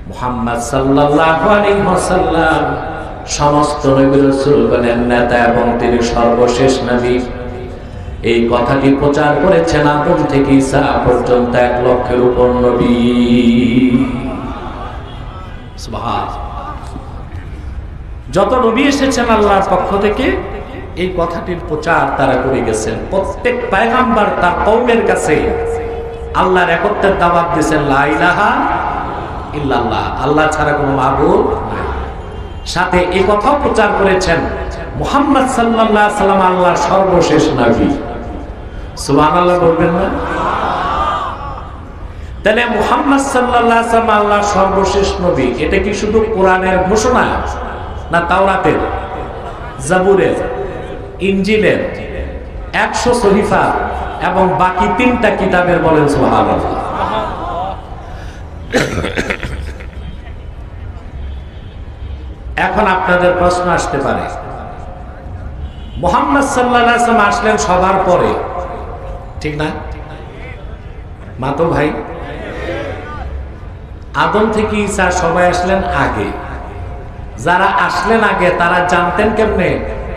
মুহাম্মদ সাল্লাল্লাহু আলাইহি ওয়াসাল্লাম সমস্ত নবী রাসূলগণের নেতা এবং তিনি সর্বশেষ নবী। এই কথাটি প্রচার করেছেন আদম থেকে ঈসা পর্যন্ত 1 লক্ষের উপর নবী। সুবহানাল্লাহ। যত নবী এসেছেন আল্লাহর পক্ষ থেকে এই কথাটির প্রচার তারা করে গেছেন। প্রত্যেক পয়গম্বর তার কওমের কাছে আল্লাহর একত্বের দাওয়াত দিয়েছেন, লা ইলাহা ইল্লাল্লাহ, আল্লাহ ছাড়া কোনো মাবুদ নাই। সাথে এই কথাও প্রচার করেছেন মুহাম্মদ সাল্লাল্লাহু আলাইহি সাল্লাম আল্লাহর সর্বশেষ নবী। সুবহানাল্লাহ বলবেন না? তাহলে মুহাম্মদ সাল্লাল্লাহু আলাইহি সাল্লাম আল্লাহর সর্বশেষ নবী, এটা কি শুধু কোরআনের ঘোষণা না তাওরাতের, জাবুরের, ইনজিলের, 100 সহিফা এবং বাকি 3টা কিতাবের? বলেন সুবহানাল্লাহ। এখন আপনাদের প্রশ্ন আসতে পারে, মুহাম্মদ সাল্লাল্লাহু আলাইহি ওয়াসাল্লাম আসলেন সবার পরে, ঠিক না? মাতো ভাই, আদম থেকে ঈসা সবাই আসলেন আগে। যারা আসলেন আগে তারা জানতেন কেমনে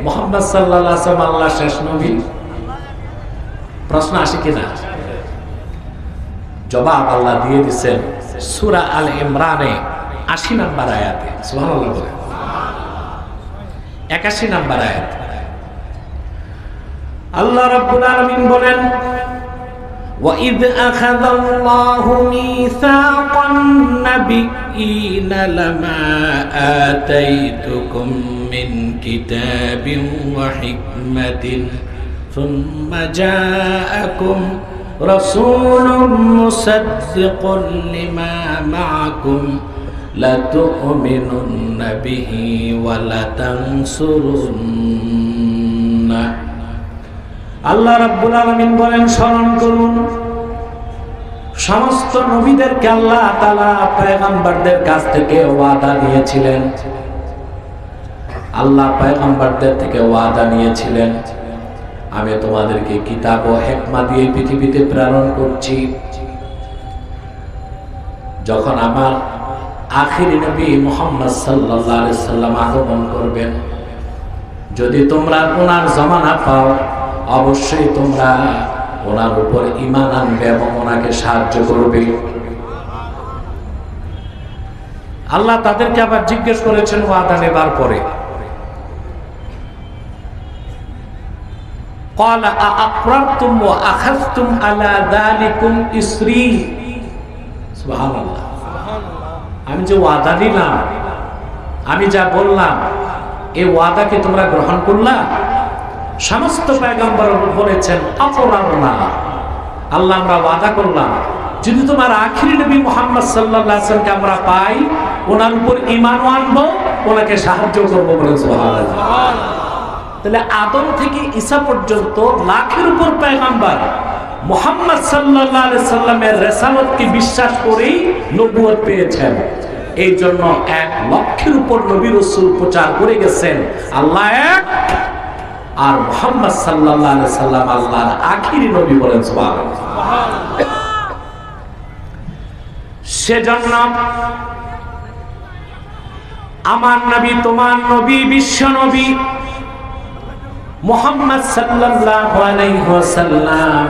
মুহাম্মদ সাল্লাল্লাহু আলাইহি ওয়াসাল্লাম আল্লাহর শেষ নবী? প্রশ্ন আসে কিনা? জবাব আল্লাহ দিয়ে দিয়েছেন সূরা আল ইমরানে 80 নম্বর আয়াতে। সুবহানাল্লাহ বলেন। 81 নম্বর আয়াত আল্লাহ রাব্বুল আলামিন বলেন, وَإِذْ أَخَذَ اللَّهُ مِيثَاقَ النَّبِيِّينَ لَمَا آتَيْتُكُم مِّن كِتَابٍ وَحِكْمَةٍ ثُمَّ جَاءَكُمْ رَسُولٌ مُصَدِّقٌ لِّمَا مَعَكُمْ لَتُؤْمِنُنَّ بِهِ وَلَتَنصُرُنَّهُ। আল্লাহ রাব্বুল আলামিন বলেন, স্মরণ করুন সমস্ত নবীদেরকে আল্লাহ তাআলা পয়গম্বরদের কাছ থেকে ওয়াদা নিয়েছিলেন। আল্লাহ পয়গম্বরদের থেকে ওয়াদা নিয়েছিলেন, আমি তোমাদেরকে কিতাব ও হিকমত দিয়ে পৃথিবীতে প্রেরণ করছি। যখন আমার আখিরি নবী মুহাম্মদ সাল্লাল্লাহু আলাইহি সাল্লাম আগমন করবেন, যদি তোমরা ওনার জামানা পাও অবশ্যই তোমরা ওনার উপর ঈমান আনবে এবং ওনাকে সাহায্য করবে। আল্লাহ তাদেরকে আবার জিজ্ঞেস করেছেন ওয়াদা নেবার পরে, ক্বালা আআকরারতুম ওয়া আখাযতুম আলা যালিকুম ইসরি। সুবহানাল্লাহ। আমি যে ওয়াদা দিলাম, আমি যা বললাম, এই ওয়াদাকে তোমরা গ্রহণ করলা? সমস্ত পয়গম্বর বলেছেন আকরারনা, আল্লাহ আমরা ওয়াদা করলাম যদি তোমার আখিরি নবী মুহাম্মদ সাল্লাল্লাহু আলাইহি ওয়াসাল্লামকে আমরা পাই, ওনার উপর ঈমান আনবো, ওনাকে সাহায্য করবো। বলেন সুবহানাল্লাহ। তাহলে আদম থেকে ঈসা পর্যন্ত লাখের উপর পয়গম্বর মুহাম্মদ সাল্লাল্লাহু আলাইহি ওয়াসাল্লামের রিসালাতকে বিশ্বাস করেই নবুয়ত পেয়েছেন। এই জন্য 1 লক্ষের উপর নবী রাসূল প্রচার করে গেছেন আল্লাহ এক, আর মুহাম্মদ সাল্লাল্লাহু আলাইহি সাল্লাম আল্লাহর আখিরি নবী। বলেন সুবহানাল্লাহ। সেজন্য আমার নবী, তোমার নবী, বিশ্ব নবী মুহাম্মদ সাল্লাল্লাহু আলাইহি ওয়াসাল্লাম,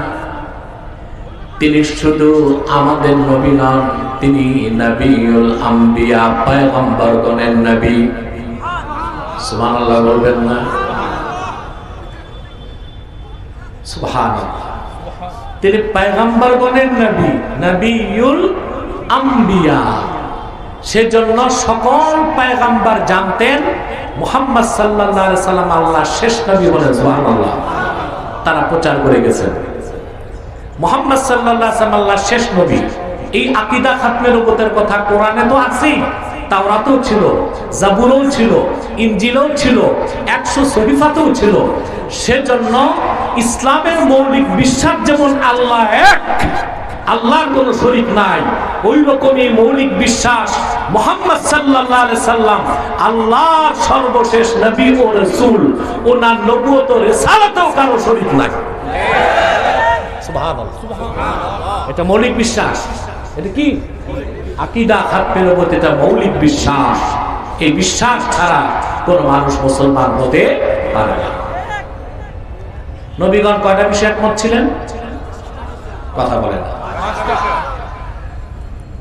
তিনি শুধু আমাদের নবী নন, তিনি নবিউল আম্বিয়া, পয়গম্বরগণের নবী। সুবহানাল্লাহ বলবেন না? সুবহানাল্লাহ। তিনি পয়গম্বরগণের নবী, নবিউল আম্বিয়া। সেজন্য সকল পয়গম্বর জানতেন মুহাম্মদ সাল্লাল্লাহু আলাইহি সাল্লাম আল্লাহর শেষ নবী। বলেন সুবহানাল্লাহ। তারা প্রচার করে গেছেন মুহাম্মদ সাল্লাল্লাহু আলাইহি সাল্লাম আল্লাহর শেষ নবী। এই আকীদা খাতমে নবুয়তের কথা কোরআনে তো আছেই, তাওরাতেও ছিল, জাবুরেও ছিল, ইনজিলেও ছিল, 100 সহিফাতেও ছিল। সেজন্য ইসলামের মৌলিক বিশ্বাস যেমন আল্লাহ এক, আল্লাহর কোনো শরীক নাই, ওই রকমই মৌলিক বিশ্বাস মুহাম্মদ সাল্লাল্লাহু আলাইহি সাল্লাম আল্লাহর সর্বশেষ নবী ও রাসূল, ওনার নবুয়ত ও রিসালাতেও কারো শরীক নাই। সুবহানাল্লাহ। এটা মৌলিক বিশ্বাস। এটা কি? আকীদা হাত পেল বলতে এটা মৌলিক বিশ্বাস। এই বিশ্বাস ছাড়া কোন মানুষ মুসলমান হতে পারে না। নবীগণ কয়টা বিষয়ে একমত ছিলেন? কথা বলেন না।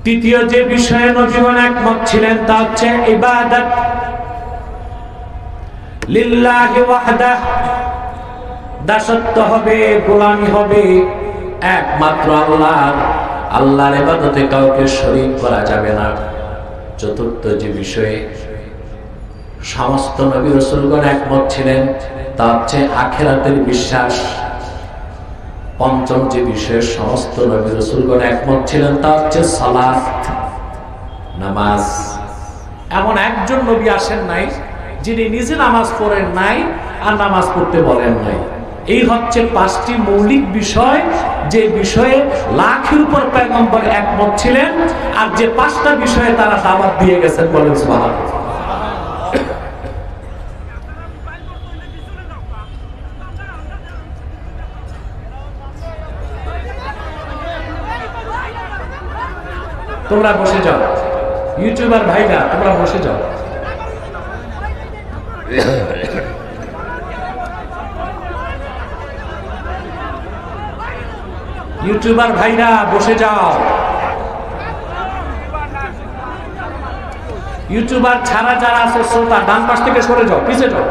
তৃতীয় যে বিষয়ে নবীগণ একমত ছিলেন তা হচ্ছে ইবাদত লিল্লাহি ওয়াহদাহ, দাসত্ব হবে, গোলামি হবে একমাত্র আল্লাহর। আল্লাহর ইবাদতে কাউকে শরীক করা যাবে না। চতুর্থ যে বিষয়ে সমস্ত নবী রাসূলগণ একমত ছিলেন তা হচ্ছে আখিরাতের বিশ্বাস। পঞ্চম যে বিষয়ে সমস্ত নবী রাসূলগণ একমত ছিলেন তা হচ্ছে সালাত, নামাজ। এমন একজন নবী আসেন নাই যিনি নিজে নামাজ পড়েন নাই আর নামাজ পড়তে বলেন নাই। এই হচ্ছে পাঁচটি মৌলিক বিষয়, যে বিষয়ে লাখের উপর পয়গম্বর একমত ছিলেন, আর যে পাঁচটা বিষয়ে তারা দাওয়াত দিয়ে গেছেন। বলেন সুবহানাল্লাহ। তোমরা বসে যাও, ইউটিউবার ভাইরা তোমরা বসে যাও। ইউটিউবার ভাইরা বসে যাও। ইউটিউবার ছাড়া যারা আছে শ্রোতা ডান পাশ থেকে সরে যাও, পিছে যাও।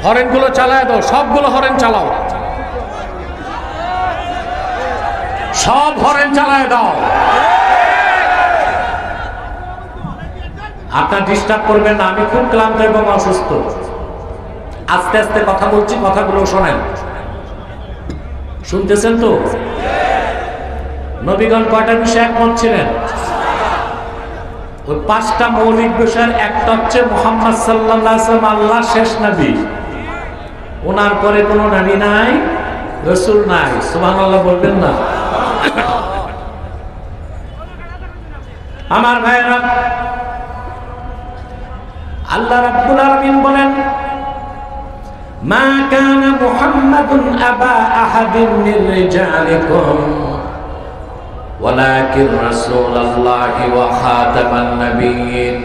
হরেন গুলো চালায় দাও, সবগুলো হরেন চালাও, সব হরেন চালায় দাও। আপনার ডিস্টার্ব করবেন না, আমি খুব ক্লান্ত এবং অসুস্থ। আস্তে আস্তে কথা বলছি, কথাগুলো শোনেন। শুনতেছেন তো? নবীগণ কয়টা বিষয়ে একমত ছিলেন? ওই পাঁচটা মৌলিক বিষয়ের একটা হচ্ছে মুহাম্মদ সাল্লাল্লাহু আলাইহি ওয়াসাল্লাম আল্লাহর শেষ নবী। ওনার পরে কোনো নবী নাই, রাসূল নাই। সুবহানাল্লাহ বলবেন না? আমার ভাইরা, আল্লাহ রাব্বুল আলামিন বলেন, মা কানা মুহাম্মাদুন আবা আহাদিন মির রিজালিকুম ওয়ালাকিন রাসূলুল্লাহি ওয়া খাতামান নাবিয়্যিন।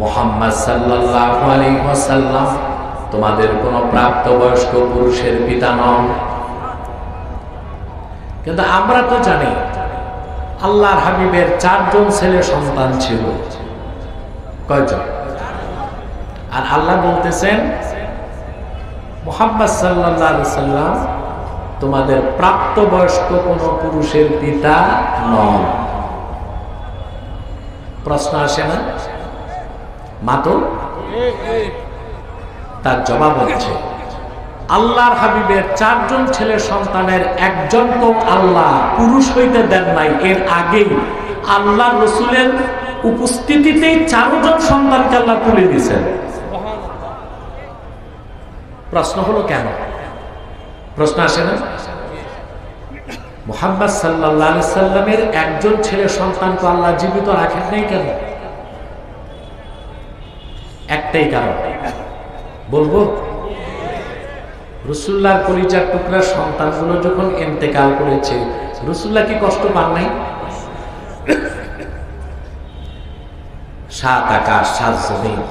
মুহাম্মদ সাল্লাল্লাহু আলাইহি ওয়াসাল্লাম তোমাদের কোন প্রাপ্তবয়স্ক পুরুষের পিতা নন। কিন্তু আমরা তো জানি আল্লাহর হাবিবের 4 জন ছেলে সন্তান ছিল। কয়জন? আর আল্লাহ বলতেছেন মুহাম্মদ সাল্লাল্লাহু আলাইহি ওয়াসাল্লাম তোমাদের প্রাপ্তবয়স্ক কোন পুরুষের পিতা নন। প্রশ্ন আসে না? মাতো তার জবাব হচ্ছে আল্লাহর হাবিবের 4 জন ছেলে সন্তানের একজন তো আল্লাহ পুরুষ হইতে দেন নাই। এর আগে আল্লাহ রসুলের উপস্থিতিতেই 4 জন সন্তানকে আল্লাহ তুলে দিয়েছেন। প্রশ্ন হলো কেন? প্রশ্ন আসে না? মুহাম্মদ সাল্লাল্লাহু আলাইহি সাল্লামের একজন ছেলে সন্তানকে আল্লাহ জীবিত রাখেন নাই কেন? একটাই কারণ বলবো, রাসূলুল্লাহর কলিজার টুকরা সন্তানগুলো যখন ইন্তেকাল করেছে, রাসূলুল্লাহ কি কষ্ট পান নাই? 7 আকাশ 7 জমিন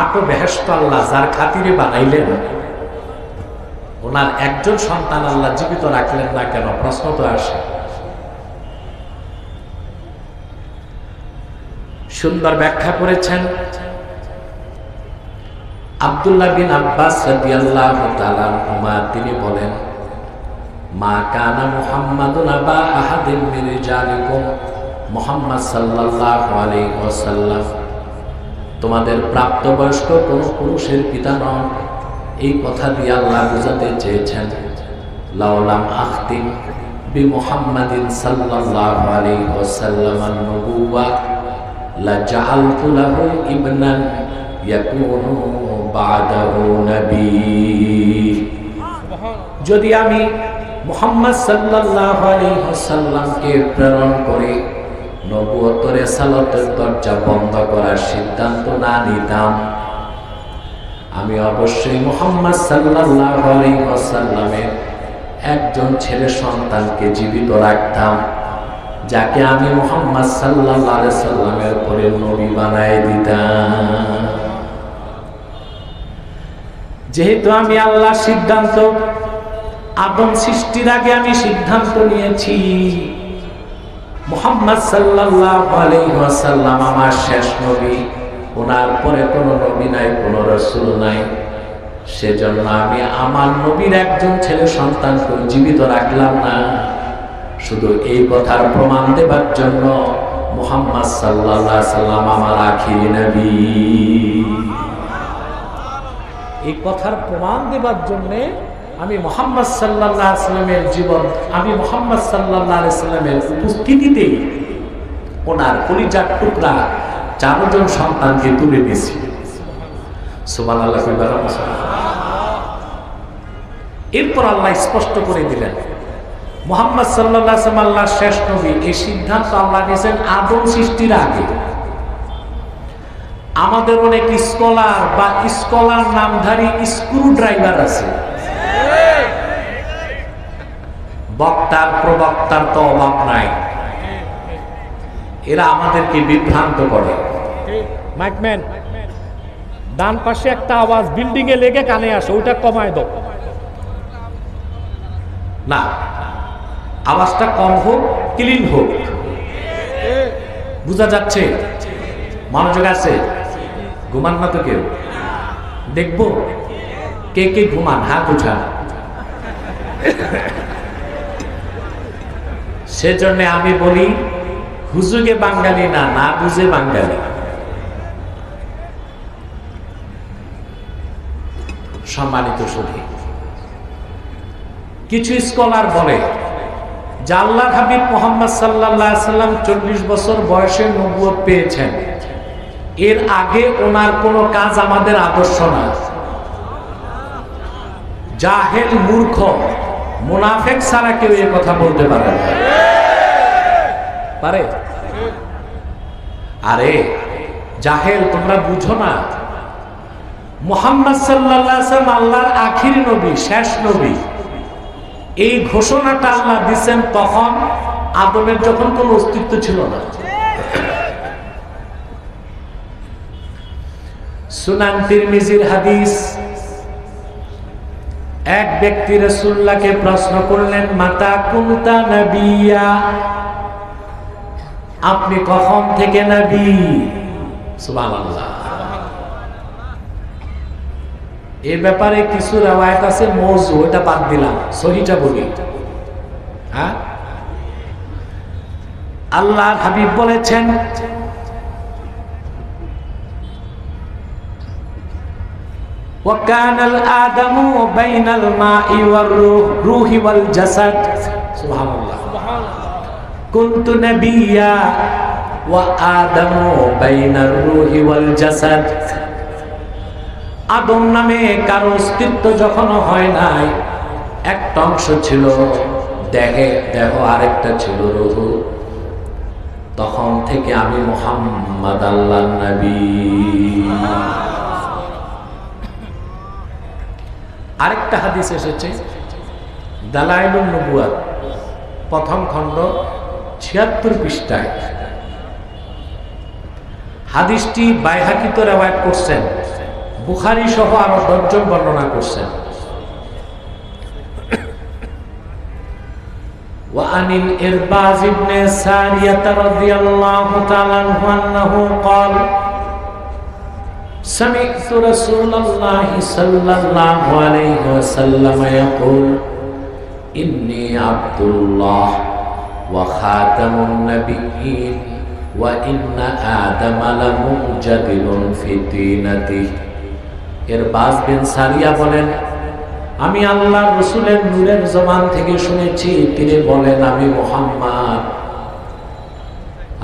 8 বেহেশত আল্লাহ যার খাতিরে বানাইলেন, ওনার একজন সন্তান আল্লাহ জীবিত রাখলেন না কেন? প্রশ্ন তো আসে। সুন্দর ব্যাখ্যা করেছেন আব্দুল্লাহ বিন আব্বাস রাদিয়াল্লাহু তাআলা আনহুমা। তিনি বলেন, মা কানা মুহাম্মাদুন আবা আহাদিন মির রিজালিকুম, মুহাম্মদ সাল্লাল্লাহু আলাইহি ওয়াসাল্লাম তোমাদের প্রাপ্তবয়স্ক কোন পুরুষের পিতা নন। এই কথা দিয়ে আল্লাহ বুঝাতে চেয়েছেন, লাউলাম আখতিম বি মুহাম্মাদিন সাল্লাল্লাহু আলাইহি ওয়াসাল্লাম আন-নবুওয়া লা জাআলতু লাহু ইবনান ইয়াকুনু বা'দাহু নবী। যদি আমি মুহাম্মদ সাল্লাল্লাহু আলাইহি ওয়াসাল্লামকে প্রেরণ করে নবুয়ত রিসালাতের দরজা বন্ধ করার সিদ্ধান্ত না নিতাম, আমি অবশ্যই মুহাম্মদ সাল্লাল্লাহু আলাইহি ওয়াসাল্লামের একজন ছেলে সন্তানকে জীবিত রাখতাম, যাকে আমি মুহাম্মদ সাল্লাল্লাহু আলাইহি ওয়াসাল্লামের পরে নবী বানায় দিতাম। যেহেতু আমি আল্লাহর সিদ্ধান্ত, আদম সৃষ্টির আগে আমি সিদ্ধান্ত নিয়েছি মুহাম্মদ সাল্লাল্লাহু আলাইহি ওয়াসাল্লাম আমার শেষ নবী, ওনার পরে কোনো নবী নাই, কোনো রাসূল নাই। সেজন্য আমি আমার নবীর একজন ছেলে সন্তানকে জীবিত রাখলাম না, শুধু এই কথার প্রমাণ দেবার জন্য মুহাম্মদ সাল্লাল্লাহু আলাইহি ওয়াসাল্লাম আমার আখিরি নবী। এই কথার প্রমাণ দেবার জন্য আমি মুহাম্মদ সাল্লাল্লাহু আলাইহি ওয়াসাল্লামের জীবন, আমি মুহাম্মদ সাল্লাল্লাহু আলাইহি ওয়াসাল্লামের উপস্থিতিতে ওনার কলিজার টুকরা 4 জন সন্তানকে তুলে দিয়েছি। সুবহানাল্লাহ। এরপর আল্লাহ স্পষ্ট করে দিলেন মুহাম্মদ সাল্লাল্লাহু আলাইহি ওয়াসাল্লাম আল্লাহর শেষ নবী। এই সিদ্ধান্ত আল্লাহ নিয়েছেন আদম সৃষ্টির আগে। আমাদের অনেক স্কলার বা স্কলার নামধারী স্ক্রু ড্রাইভার আছে, বক্তার প্রবক্তার তো অভাব নাই। এরা আমাদেরকে বিভ্রান্ত করে। মাইকম্যান, ডান পাশে একটা আওয়াজ বিল্ডিং এ লেগে কানে আসে, ওটা কমায় দাও। না, আওয়াজটা কম হোক, ক্লিন হোক, বুঝা যাচ্ছে? মনোযোগ আছে? ঘুমান না তো কেউ? দেখবো কে কে ঘুমান, হাত উঠান। সেজন্য আমি বলি হুজুগে বাঙালি না, না বুঝে বাঙালি। সম্মানিত সুধী, কিছু স্কলার বলে যে আল্লাহর হাবিব মুহাম্মদ সাল্লাল্লাহু আলাইহি ওয়াসাল্লাম 40 বছর বয়সে নবুয়ত পেয়েছেন, এর আগে ওনার কোনো কাজ আমাদের আদর্শ না। জাহেল, মূর্খ, মুনাফিক ছাড়া কেউ এই কথা বলতে পারে না। পারে? আরে জাহেল, তোমরা বুঝো না, মুহাম্মদ সাল্লাল্লাহু আলাইহি ওয়াসাল্লাম আল্লাহর আখিরি নবী, শেষ নবী। এই ঘোষণাটা আল্লাহ দিচ্ছেন তখন আদমের যখন কোনো অস্তিত্ব ছিল না। সুনান তিরমিজির হাদিস, এক ব্যক্তি রাসূলুল্লাহকে প্রশ্ন করলেন, মাতা কুনতা নবিয়্যা, আপনি কখন থেকে নবী? সুবহানাল্লাহ। এই ব্যাপারে কিছু রওয়ায়াত আছে মওযু, ওটা বাদ দিলাম, সহিহটা বলি। হ্যাঁ, আল্লাহর হাবিব বলেছেন وَكَانَ الْآدَمُ بَيْنَ الْمَاءِ وَالرُّوحِ وَالْجَسَدِ সুবহানাল্লাহ। كُنْتُ نَبِيًّا وَآدَمُ بَيْنَ الرُّوحِ وَالْجَسَدِ। আদম নামে কারো অস্তিত্ব যখন হয় নাই, একটা অংশ ছিল দেহ, আরেকটা ছিল রূহ, তখন থেকে আমি মুহাম্মদ আল্লাহর নবী। আরেকটা হাদিস এসেছে দালাইলুন নবুয়াত, প্রথম খণ্ড ৭৬ পৃষ্ঠায়। হাদিসটি বাইহাকিতে রওয়ায়াত করছেন, বুখারী সহ আরো ১০ জন বর্ণনা করছেন। وعن الإرباز بن سارية رضي الله تعالى عنه أنه قال سمعت رسول الله صلى الله عليه وسلم يقول إني عبد الله وخاتم النبيين وإن آدم لمجدل في طينته। ইরবাজ বিন সারিয়া বলেন, আমি আল্লাহর রাসূলের নূরের জবান থেকে শুনেছি, তিনি বলেন, আমি মুহাম্মদ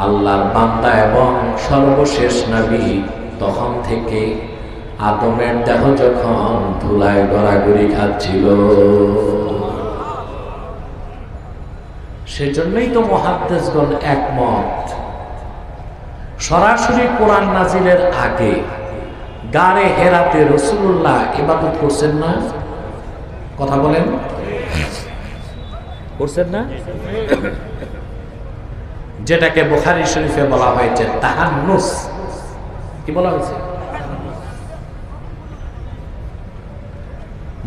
আল্লাহর বান্দা এবং সর্বশেষ নবী। তখন থেকে আদমের দেহ যখন ধুলায় গড়াগড়ি খাচ্ছিল, সেজন্যই তো মুহাদ্দিসগণ একমত, সরাসরি কোরআন নাজিলের আগে গারে হেরাতে রাসূলুল্লাহ ইবাদত করছেন না? কথা বলেন, করছেন না? যেটাকে বুখারী শরীফে বলা হয়েছে তাহান্নুস। কি বলা হয়েছে?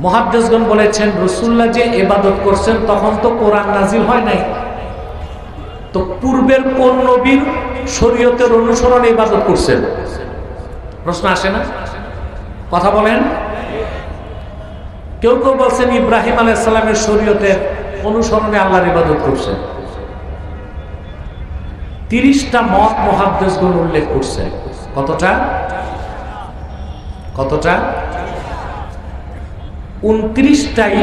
মুহাদ্দিসগণ বলেছেন রাসূলুল্লাহ যে ইবাদত করছেন তখন তো কোরআন নাজিল হয় নাই, তো পূর্বের কোন নবীর শরীয়তের অনুসরণে ইবাদত করছেন? প্রশ্ন আসে না? কথা বলেন। কেউ কেউ বলছেন ইব্রাহিম আলাইহিস সালামের শরীয়তের অনুসরণে আল্লাহর ইবাদত করছেন। 30টা মত মুহাদ্দিসগণ উল্লেখ করছে। কতটা? কতটা? 29টাই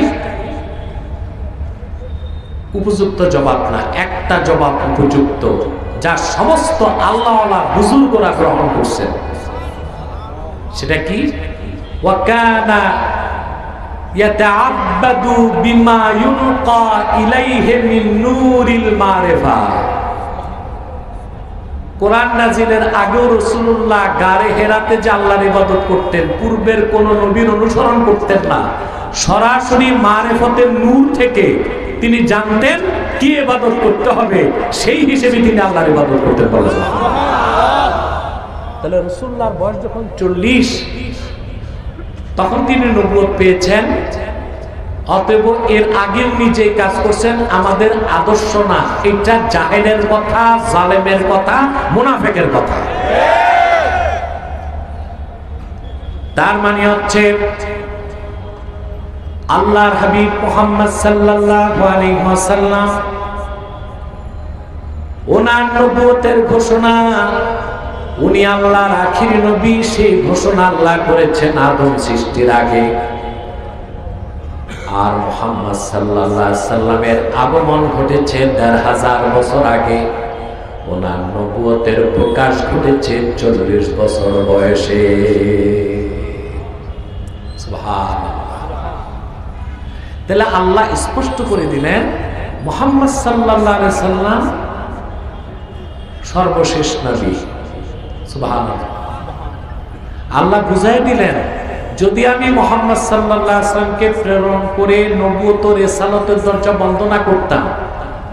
উপযুক্ত জবাব না, একটা জবাব উপযুক্ত, যা সমস্ত আল্লাহওয়ালা বুজুর্গরা গ্রহণ করছেন। সেটা কি? ওয়াকানা ইয়াতাআব্বাদু বিমা ইউলকা ইলাইহি মিন নূরিল মারিফা। কোরআন নাজিলের আগেও রাসূলুল্লাহ গারে হেরাতে যে আল্লাহর ইবাদত করতেন, পূর্বের কোন নবীর অনুসরণ করতেন না, সরাসরি মারিফতের নূর থেকে তিনি জানতেন কি ইবাদত করতে হবে, সেই হিসেবে তিনি আল্লাহর ইবাদত করতে পারলেন। তাহলে রাসূলুল্লাহর বয়স যখন 40, তখন তিনি নবুয়ত পেয়েছেন। অতএব এর আগে উনি যে কাজ করছেন আমাদের আদর্শ না, এটা জাহেলের কথা, জালেমের কথা, মুনাফিকের কথা। তার মানে হচ্ছে আল্লাহর হাবিব মুহাম্মদ সাল্লাল্লাহু আলাইহি ওয়াসাল্লাম ওনার নবুয়তের ঘোষণা, উনি আল্লাহর আখিরি নবী, সেই ঘোষণা আল্লাহ করেছেন আদম সৃষ্টির আগে। আর মুহাম্মদ সাল্লাল্লাহু আলাইহি সাল্লামের আগমন ঘটেছে ১৫০০ বছর আগে। ওনার নবুয়তের প্রকাশ ঘটেছে ৪০ বছর বয়সে। সুবহানাল্লাহ। তাহলে আল্লাহ স্পষ্ট করে দিলেন মুহাম্মদ সাল্লাল্লাহু আলাইহি সাল্লাম সর্বশেষ নবী। সুবহানাল্লাহ। আল্লাহ বুঝাই দিলেন যদি আমি মুহাম্মদ সাল্লাল্লাহু আলাইহি সাল্লামকে প্রেরণ করে নবুয়ত ও রিসালাতের দরজা বন্ধ না করতাম,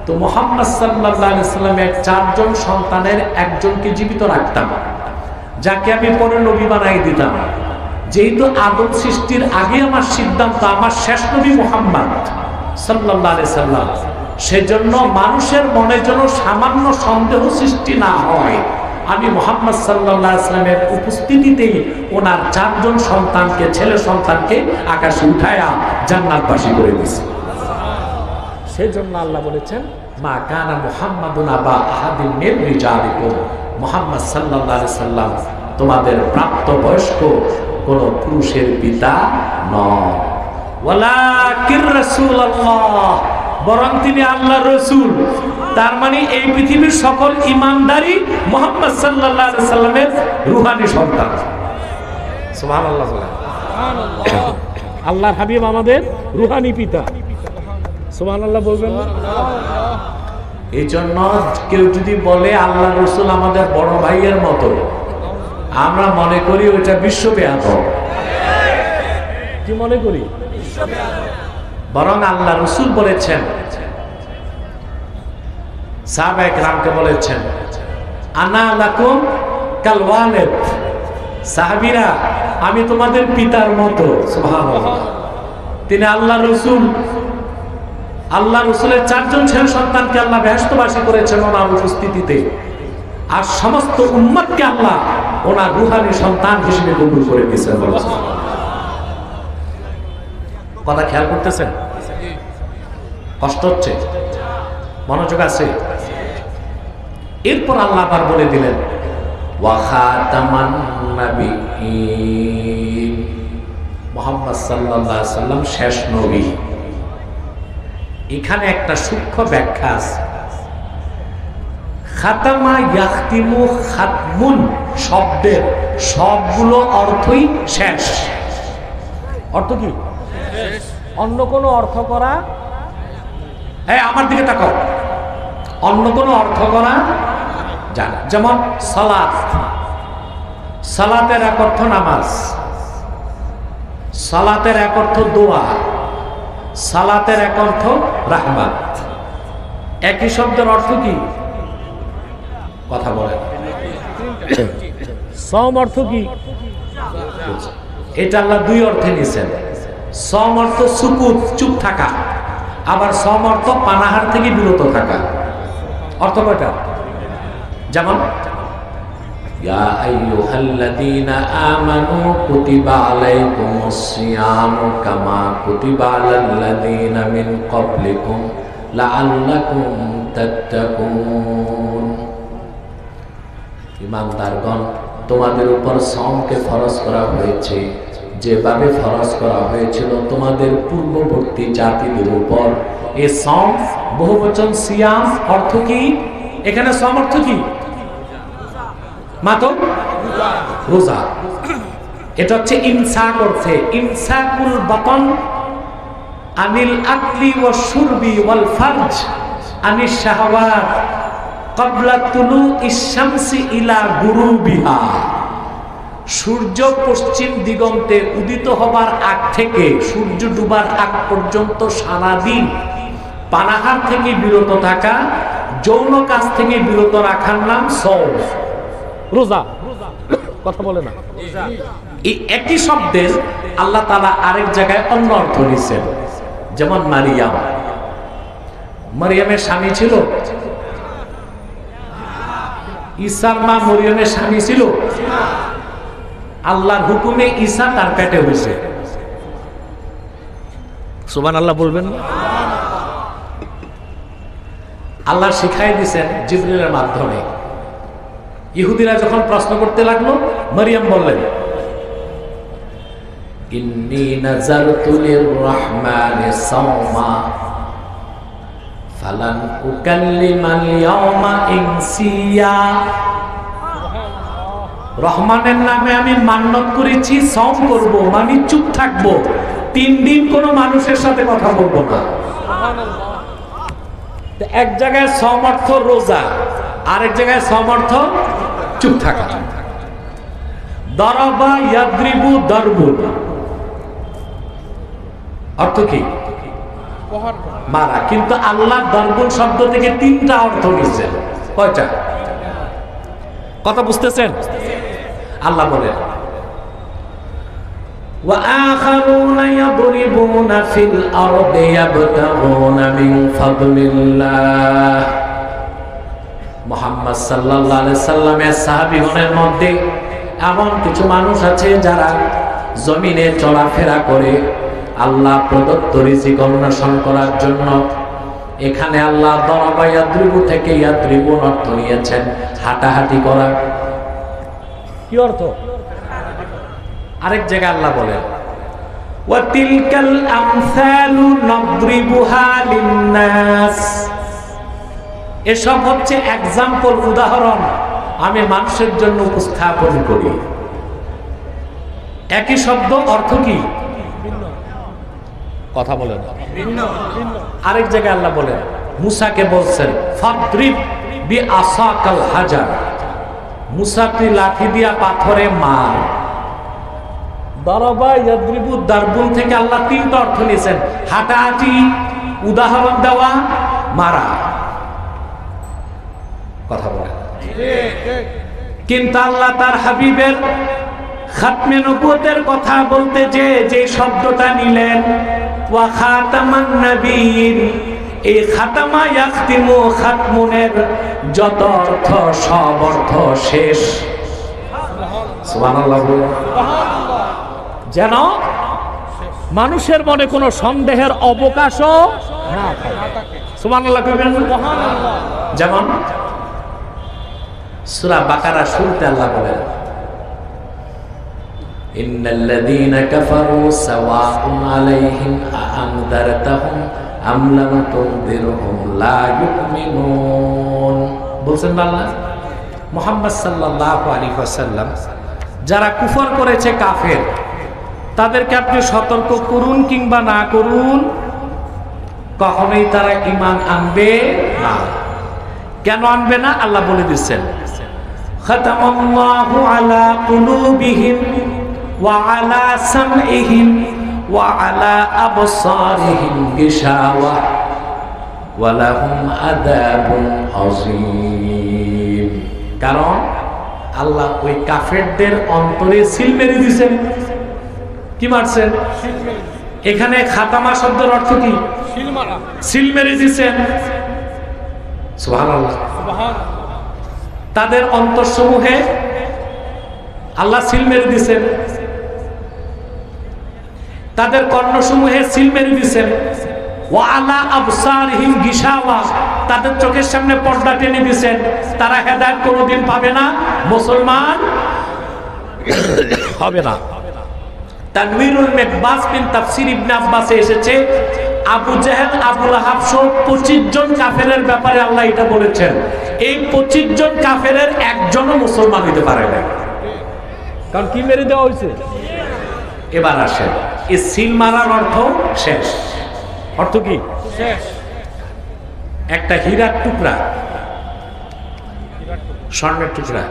তো মুহাম্মদ সাল্লাল্লাহু আলাইহি সাল্লামের 4 জন সন্তানের একজনকে জীবিত রাখতাম, যাকে আমি পরে নবী বানাই দিতাম। যেহেতু আদম সৃষ্টির আগে আমার সিদ্ধান্ত আমার শেষ নবী মুহাম্মদ সাল্লাল্লাহু আলাইহি সাল্লাম, সেজন্য মানুষের মনে যেন সামান্য সন্দেহ সৃষ্টি না হয়, আমি মুহাম্মদ সাল্লাল্লাহু আলাইহি সাল্লামের উপস্থিতিতেই ওনার 4 জন সন্তানকে, ছেলে সন্তানকে আকাশে উঠায়া জান্নাতবাসী করে দিয়েছে। সেজন্য আল্লাহ বলেছেন মা কানা মুহাম্মাদুন আবা আহাদিন মির রিজালিকুম, মুহাম্মদ সাল্লাল্লাহু আলাইহি সাল্লাম তোমাদের প্রাপ্তবয়স্ক কোন পুরুষের পিতা নন, ওয়ালাকির রাসূলুল্লাহ, বরং তিনি আল্লাহর রাসূল। তার মানে এই পৃথিবীর সকল ঈমানদারই মুহাম্মদ সাল্লাল্লাহু আলাইহি সাল্লামের রূহানি সন্তান। সুবহানাল্লাহ। সুবহানাল্লাহ। আল্লাহর হাবিব আমাদের রূহানি পিতা। সুবহানাল্লাহ বলবেন না? এই জন্য কেউ যদি বলে আল্লাহর রাসূল আমাদের বড় ভাইয়ের মতো, আমরা মনে করি ওইটা বিশ্বব্যাপক। কি মনে করি? বরং আল্লাহ রাসূল বলেছেন, সাহাবায়ে কেরামকে বলেছেন আনা লাকুম কাল ওয়ালিদ, সাহাবীরা আমি তোমাদের পিতার মতো। সুবহানাল্লাহ। তিনি আল্লাহর রাসূল, আল্লাহ রাসূলের 4 জন ছেলে সন্তানকে আল্লাহ বেহেশতবাসী করেছেন ওনার উপস্থিতিতে, আর সমস্ত উম্মতকে আল্লাহ ওনার রূহানি সন্তান হিসেবে কবুল করে নিয়েছেন। কথা খেয়াল করতেছেন? কষ্ট হচ্ছে? মনোযোগ আছে? এরপর আল্লাহ আবার বলে দিলেন ওয়া খাতামান নাবিয়্যিন, মুহাম্মদ সাল্লাল্লাহু আলাইহি সাল্লাম শেষ নবী। এখানে একটা সূক্ষ্ম ব্যাখ্যা আছে। খাতামা ইয়াখতিমু খাতমুন শব্দের সবগুলো অর্থই শেষ। অর্থ কি? অন্য কোনো অর্থ করা, আমার দিকে তাকাও, অন্য কোনো অর্থ করা যায় না। যেমন সালাত, সালাতের এক অর্থ নামাজ, সালাতের এক অর্থ দোয়া, সালাতের এক অর্থ রাহমাত। একই শব্দের অর্থ কি? কথা বলেন। সম অর্থ কি? এটা আল্লাহ দুই অর্থে নিয়েছেন। সম অর্থ সুকুত, চুপ থাকা, আবার সম অর্থ পানাহার থেকে বিরত থাকা। অর্থ কয়টা? যেমন ইয়া আইয়ুহাল্লাযীনা আমানু কুতিবা আলাইকুমুস সিয়ামু কামা কুতিবা আলাল্লাযীনা মিন ক্বাবলিকুম লাআল্লাকুম তাত্তাকুন। ঈমানদারগণ, তোমাদের উপর সাওমকে ফরজ করা হয়েছে যেভাবে ফরজ করা হয়েছিল তোমাদের পূর্ববর্তী জাতিদের উপর। এই সাওম বহুবচন সিয়াম, অর্থ কি? এখানে সাওম অর্থ কি? মাত্র রোজা। এটা হচ্ছে ইমসাক অর্থে, ইমসাকুল বাতন আনিল আকলি ওয়াশ শুরবি ওয়াল ফারজ আনিশ শাহওয়াত ক্বাবলা তুলুইশ শামসি ইলা গুরুবিহা। সূর্য পশ্চিম দিগন্তে উদিত হবার আগ থেকে সূর্য ডুবার আগ পর্যন্ত সারাদিন পানাহার থেকে বিরত থাকা, যৌন কাজ থেকে বিরত রাখার নাম সাওম, রোজা। কথা বলে না। এই একই শব্দের আল্লাহ তাআলা আরেক জায়গায় অন্য অর্থ নিয়েছেন। যেমন মারিয়াম, মারিয়ামের স্বামী ছিল, ঈসার মা মরিয়মের স্বামী ছিল। আল্লাহর হুকুমে ঈসা তার পেটে হয়েছে। সুবহানাল্লাহ বলবেন। আল্লাহ শিখাই দিয়েছেন জিবরিলের মাধ্যমে। ইহুদিরা যখন প্রশ্ন করতে লাগলো, মারিয়াম বললেন ইন্নী নাযারতু লির-রাহমানি সাওমা ফালান উকাল্লিমাল ইয়াওমা ইনসিয়া। রহমানের নামে আমি মান্যত করেছি, সাওম করব, মানে চুপ থাকবো, 3 দিন কোনো মানুষের সাথে কথা বলবো না। এক জায়গায় সাওম অর্থ রোজা, আরেক জায়গায় সাওম অর্থ চুপ থাকা। দরবা ইয়াদ্রিবু দরবুন, অর্থ কি? মারা। কিন্তু আল্লাহ দরবুন শব্দ থেকে 3টা অর্থ নিয়েছেন। কয়টা? কথা বুঝতেছেন? আল্লাহ বলেন ওয়া আখারুনা ইয়াদরিবুনা ফিল আরদি ইয়াবতাগুনা মিন ফাদলিল্লাহ। মুহাম্মদ সাল্লাল্লাহু আলাইহি সাল্লামের সাহাবীগণের মধ্যে এমন কিছু মানুষ আছে যারা জমিনে চলাফেরা করে আল্লাহ প্রদত্ত রিজিক অন্বেষণ করার জন্য। এখানে আল্লাহ দরবা ইয়াদ্রিবু থেকে ইয়াদ্রিবুন অর্থ নিয়েছেন হাঁটাহাঁটি করা। কি অর্থ? আরেক জায়গায় আল্লাহ বলেন ওয়া তিলকাল আমসালু নাদরিবুহা লিন-নাস। এসব হচ্ছে এক্সাম্পল, উদাহরণ আমি মানুষের জন্য উপস্থাপন করি। একই শব্দ, অর্থ কি? কথা বলেন। আরেক জায়গায় আল্লাহ বলেন, মুসাকে বলছেন ফাদরিব বিআসাকাল হাজার, মুসা তুই লাঠি দিয়া পাথরে মার। দরবা ইয়াদ্রিবু দারবুন থেকে আল্লাহ 3টা অর্থ নিয়েছেন, হাঁটাহাঁটি, উদাহরণ দেওয়া, মারা। কথা বলেন। কিন্তু আল্লাহ তার হাবিবের খাতমে নবুয়তের কথা বলতে যে শব্দটা নিলেন ওয়া খাতামান নবিয়্যিন, এই খাতামা ইয়াখতিমু খাতমুনের যত অর্থ সব অর্থ শেষ। সুবহানাল্লাহ। যেন মানুষের মনে কোনো সন্দেহের অবকাশও না থাকে। সুবহানাল্লাহ কইবেন। যেমন সূরা বাকারা শুরুতে আল্লাহ বলেন ইন্নাল্লাযীনা কাফারু সাওয়াউন আলাইহিম আ'আনদারতাহুম আম লাম তুনদিরহুম লা ইউমিনুন। বলছেন আল্লাহ মুহাম্মদ সাল্লাল্লাহু আলাইহি ওয়াসাল্লাম, যারা কুফর করেছে, কাফের, তাদেরকে আপনি সতর্ক করুন কিংবা না করুন, কখনোই তারা ঈমান আনবে না। কেন আনবে না? আল্লাহ বলে দিচ্ছেন খাতামাল্লাহু আলা কুলুবিহিম ওয়া আলা সামইহিম ওয়া আলা আবসারিহিম গিশাওয়া ওয়া লাহুম আযাবুন আযীম। কারণ আল্লাহ ওই কাফেরদের অন্তরে সিল মেরে দিয়েছেন। কি মারছেন? এখানে খাতামা শব্দের অর্থ কি? সিল মেরে দিয়েছেন। সুবহানাল্লাহ। তাদের অন্তরসমূহে আল্লাহ সিল মেরে দিয়েছেন, তাদের কর্ণসমূহে সিল মেরে দিয়েছেন। ওয়া আলা আবসারিহিম গিশাওয়া, তাদের চোখের সামনে পর্দা টেনে দিয়েছেন। তারা হেদায়েত কোনোদিন পাবে না, মুসলমান হবে না। তানবীরুল মিকবাস বিন তাফসীর ইবনে আব্বাসে এসেছে, আবু জেহেল, আবু লাহাব সহ 25 জন কাফেরের ব্যাপারে আল্লাহ এটা বলেছেন। এই 25 জন কাফেরের একজনও মুসলমান হতে পারে না, কারণ কি মেরে দেওয়া হয়েছে। এবার আসেন, এই সিল মারার অর্থ শেষ। অর্থ কি? শেষ। একটা হীরার টুকরা, স্বর্ণের টুকরা,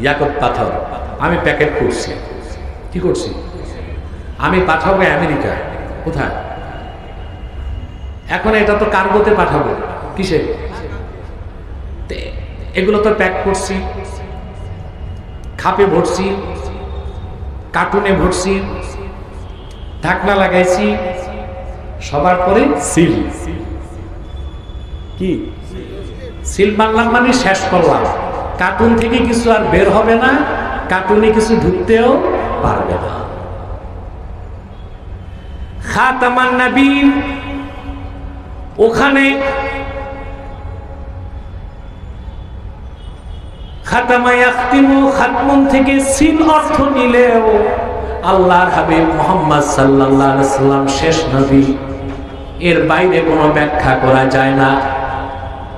ইয়াকুত পাথর আমি প্যাকেট করছি। কি করছি? আমি পাঠাবো আমেরিকা। কোথায়? এখন এটা তো কার্গোতে পাঠাবো। কিসে? এগুলো তো প্যাক করছি, খাপে ভরছি, কার্টুনে ভরছি, ঢাকনা লাগাইছি, সবার পরে সিল। কি সিল মারলাম মানে শেষ করলাম। কার্টুন থেকে কিছু আর বের হবে না, কার্টুনে কিছু ঢুকতেও পারবে না। খাতামান নবীন, ওখানে খাতামা ইয়াখতিমু, খাতমুন থেকে সিল অর্থ নিলেও আল্লাহর হাবিব মুহাম্মদ সাল্লাল্লাহু আলাইহি ওয়াসাল্লাম শেষ নবী, এর বাইরে কোনো ব্যাখ্যা করা যায় না।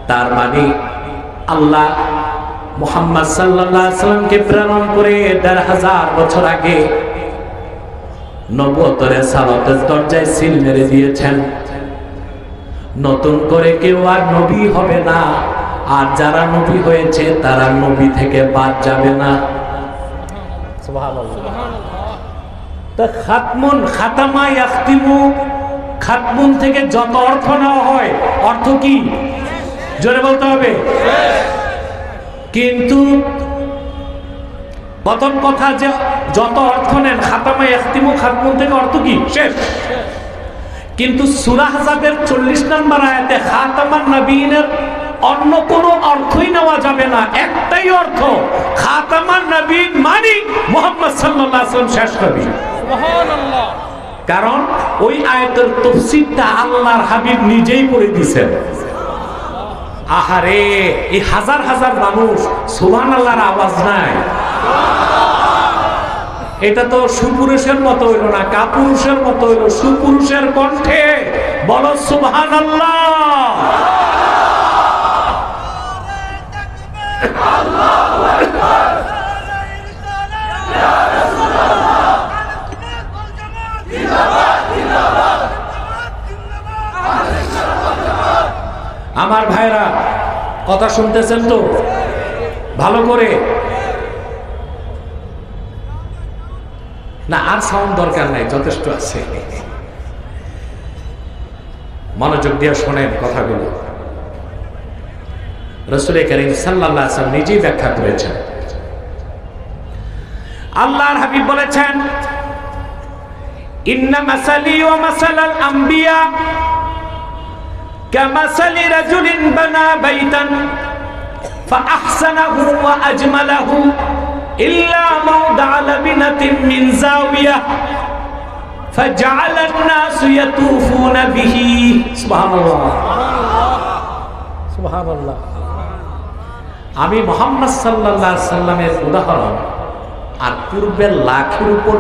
তার মানে আল্লাহ মুহাম্মদ সাল্লাল্লাহু আলাইহি ওয়াসাল্লামকে প্রেরণ করে ১৫০০ বছর আগে নবুয়তের রিসালাতের দরজায় সিল মেরে দিয়েছেন। নতুন করে কেউ আর নবী হবে না, আর যারা নবী হয়েছে তারা নবী থেকে বাদ যাবে না। সুবহানাল্লাহ। তা খাতমুন, খাতামা ইয়াখতিমু, খাতমুন থেকে যত অর্থ নেওয়া হয়, অর্থ কি? জোরে বলতে হবে। কিন্তু প্রথম কথা যে যত অর্থ নেন, খাতামা ইয়াখতিমু, খাতমুন থেকে অর্থ কি? শেষ। কিন্তু সূরা আহজাবের 40 নম্বর আয়াতে খাতামান নবীনের অন্য কোনো অর্থই নেওয়া যাবে না। একটাই অর্থ, খাতামান নবীন মানে মুহাম্মদ সাল্লাল্লাহু আলাইহি ওয়াসাল্লাম শেষ নবী। সুবহানাল্লাহ। কারণ ওই আয়াতের তাফসীরটা আল্লাহর হাবিব নিজেই করে দিয়েছেন। আহারে, এই হাজার হাজার মানুষ সুবহানাল্লাহর আওয়াজ নাই। এটা তো সুপুরুষের মতো হইল না, কাপুরুষের মতো হইল। সুপুরুষের কণ্ঠে বলো সুবহানাল্লাহ। আল্লাহু আকবার। আমার ভাইরা কথা শুনতেছেন তো ভালো করে? না, আর সাউন্ড দরকার নাই, যথেষ্ট আছে। মনোযোগ দিয়ে শোনেন কথাগুলো। রাসূল কারীম সাল্লাল্লাহু আলাইহি ওয়াসাল্লাম নিজেই ব্যাখ্যা করেছেন। আল্লাহর হাবিব বলেছেন, ইন্না মাসালি ওয়া মাসালাল আম্বিয়া কামাসালি রাজুলিন বানা বাইতান ফাআহসানাহু ওয়া আজমালাহু ইল্লা মাওদা'a লাবিনাতিন মিন যাওয়িয়া ফাজআলান নাসু ইয়াতুফুনা বিহি। সুবহানাল্লাহ, সুবহানাল্লাহ। আমি মুহাম্মদ সাল্লাল্লাহু আলাইহি সাল্লামের উদাহরণ আর পূর্বের লাখের উপর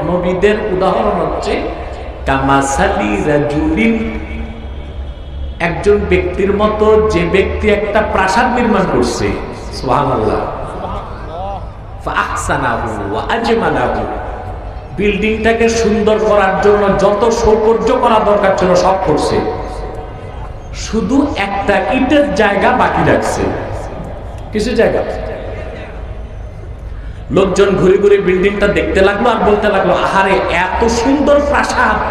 নবীদের উদাহরণ হচ্ছে কামাসালি রাজুলিন, একজন ব্যক্তির মতো, যে ব্যক্তি একটা প্রাসাদ নির্মাণ করছে। সুবহানাল্লাহ। ফাআহসানাহু ওয়া আজমালাহু, বিল্ডিংটাকে সুন্দর করার জন্য যত সৌকর্য করা দরকার ছিল সব করছে, শুধু একটা ইটের জায়গা বাকি রাখছে। কিছু জায়গা লোকজন ঘুরে ঘুরে বিল্ডিংটা দেখতে লাগলো আর বলতে লাগলো, আহারে এত সুন্দর প্রাসাদ,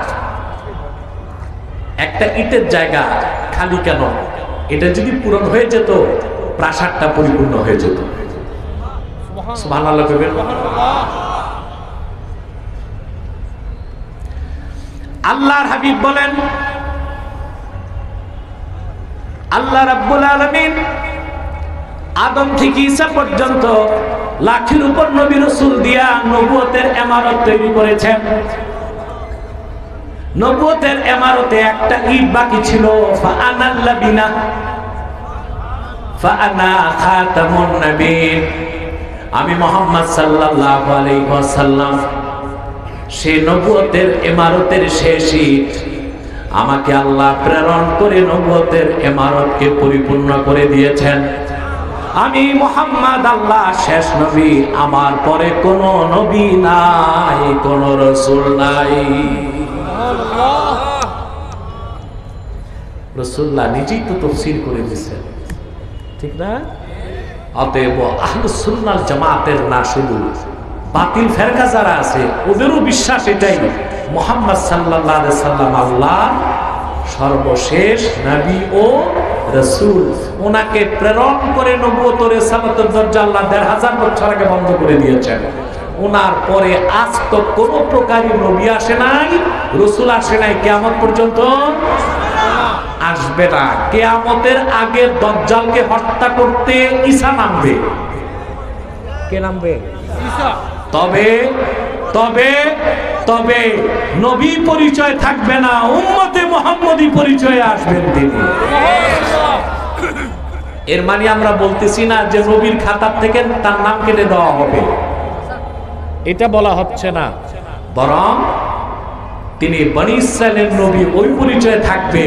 একটা ইটের জায়গা খালি কেন? এটা যদি পূরণ হয়ে যেত প্রাসাদটা পরিপূর্ণ হয়ে যেত। সুবহানাল্লাহ কইবেন। আল্লাহর হাবিব বলেন, আল্লাহ রাব্বুল আলামিন আদম থেকে ঈসা পর্যন্ত লাখের উপর নবী রাসূল দিয়া নবুয়তের ইমারত তৈরি করেছেন। নবুয়তের ইমারতে একটা ইট বাকি ছিল, ফাআনাল লাবিনা ফাআনা খাতামুন নবীন। আমি মুহাম্মদ সাল্লাল্লাহু আলাইহি ওয়াসাল্লাম সেই নবুয়তের ইমারতের শেষ ইট। আমাকে আল্লাহ প্রেরণ করে নবুয়তের ইমারতকে পরিপূর্ণ করে দিয়েছেন। আমি মুহাম্মদ আল্লাহ শেষ নবী, আমার পরে কোন নবী নাই, কোন রাসূল নাই। রাসূলুল্লাহ নিজেই তো তাফসীর করে দিয়েছেন, ঠিক না? অতএব আহলুস সুন্নাহ জামাতের না শুধু বাতিল ফেরকা যারা আছে ওদেরও বিশ্বাস এটাই, মুহাম্মদ সাল্লাল্লাহু আলাইহি সাল্লাম আল্লাহ সর্বশেষ নবী ও রাসূল। ওনাকে প্রেরণ করে নবুয়ত ও রিসালাতের দরজা আল্লাহ ১৫০০ বছর আগে বন্ধ করে দিয়েছেন। ওনার পরে আজ তো কোন প্রকারই নবী আসে নাই, রাসূল আসে নাই, কিয়ামত পর্যন্ত আসবে না। কিয়ামতের আগে দাজ্জালকে হত্যা করতে ঈসা নামবে। কে নামবে? ঈসা। তবে তবে তবে নবী পরিচয় থাকবে না, উম্মতে মুহাম্মদী পরিচয়ে আসবেন তিনি। এর মানে আমরা বলতেছি না যে নবীর খাতার থেকে তার নাম কেটে দেওয়া হবে, এটা বলা হচ্ছে না, বরং তিনি বনী ইসরাইলের নবী ওই পরিচয়ে থাকবে,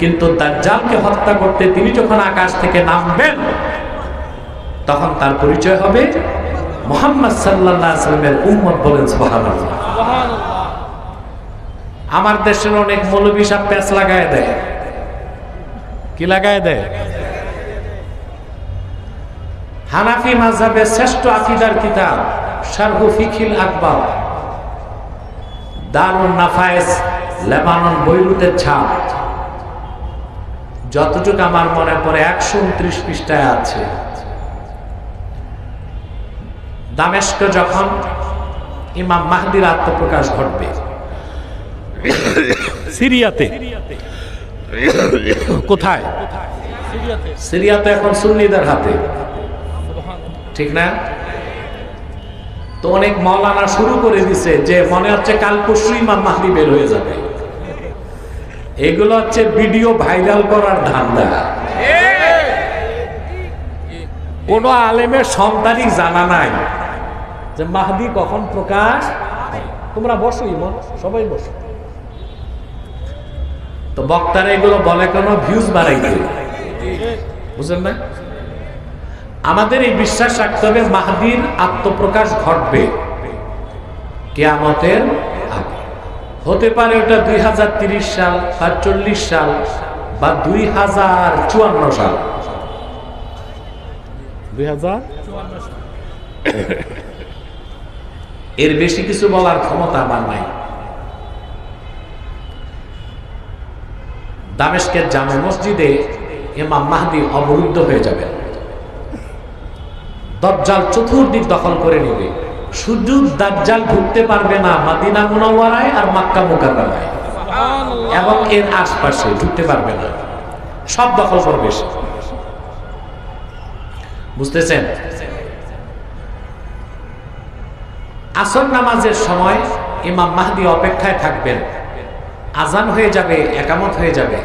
কিন্তু দাজ্জালকে হত্যা করতে তিনি যখন আকাশ থেকে নামবেন তখন তার পরিচয় হবে মুহাম্মদ সাল্লাল্লাহু আলাইহি ওয়াসাল্লামের উম্মত। বলেন সুবহানাল্লাহ। আমার দেশের অনেক মৌলবী সাহেব প্যাচ লাগায় দেয়। কি লাগায় দেয়? হানাফি মাযহাবের শ্রেষ্ঠ আকীদার কিতাব শারহু ফিকহিল আকবার, দারুন নাফায়েস, লেবানন, বৈরুতের ছাপ, যতটুকু আমার মনে পড়ে ১২৯ পৃষ্ঠায় আছে। দামেস্কে যখন ইমাম মাহদির আত্মপ্রকাশ ঘটবে, সিরিয়াতে, কোথায়? সিরিয়াতে এখন সুন্নিদের হাতে, ঠিক না? তো অনেক মাওলানা শুরু করে দিছে যে মনে হচ্ছে কাল পরশু ইমাম মাহদি বের হয়ে যাবে। এগুলো হচ্ছে ভিডিও ভাইরাল করার ধান্দা। কোন আলেমের সন্তানই জানা নাই যে মাহদি কখন প্রকাশ। তোমরা বসো, ইমাম সবাই বসো। তো বক্তারা এগুলো বলে কেন? ভিউজ বাড়াইতে, বুঝলেন না? আমাদের এই বিশ্বাস রাখতে হবে মাহদির আত্মপ্রকাশ ঘটবে কিয়ামতের আগে। হতে পারে ওটা ২০৩০ সাল বা ৪০ সাল বা ২০৫৪ সাল। ২০৫৪ এর বেশি কিছু বলার ক্ষমতা আমার নাই। দামেস্কের জামে মসজিদে ইমাম মাহদি অবরুদ্ধ হয়ে যাবে, দাজ্জাল চতুর্দিক দখল করে নেবে। শুধু দাজ্জাল ঢুকতে পারবে না মদিনা মুনাওয়ারায় আর মক্কা মুকাররমায় এবং এর আশপাশে ঢুকতে পারবে না, সব দখল করবে সে। বুঝতেছেন? আসর নামাজের সময় ইমাম মাহদি অপেক্ষায় থাকবেন। আজান হয়ে যাবে, একামত হয়ে যাবে,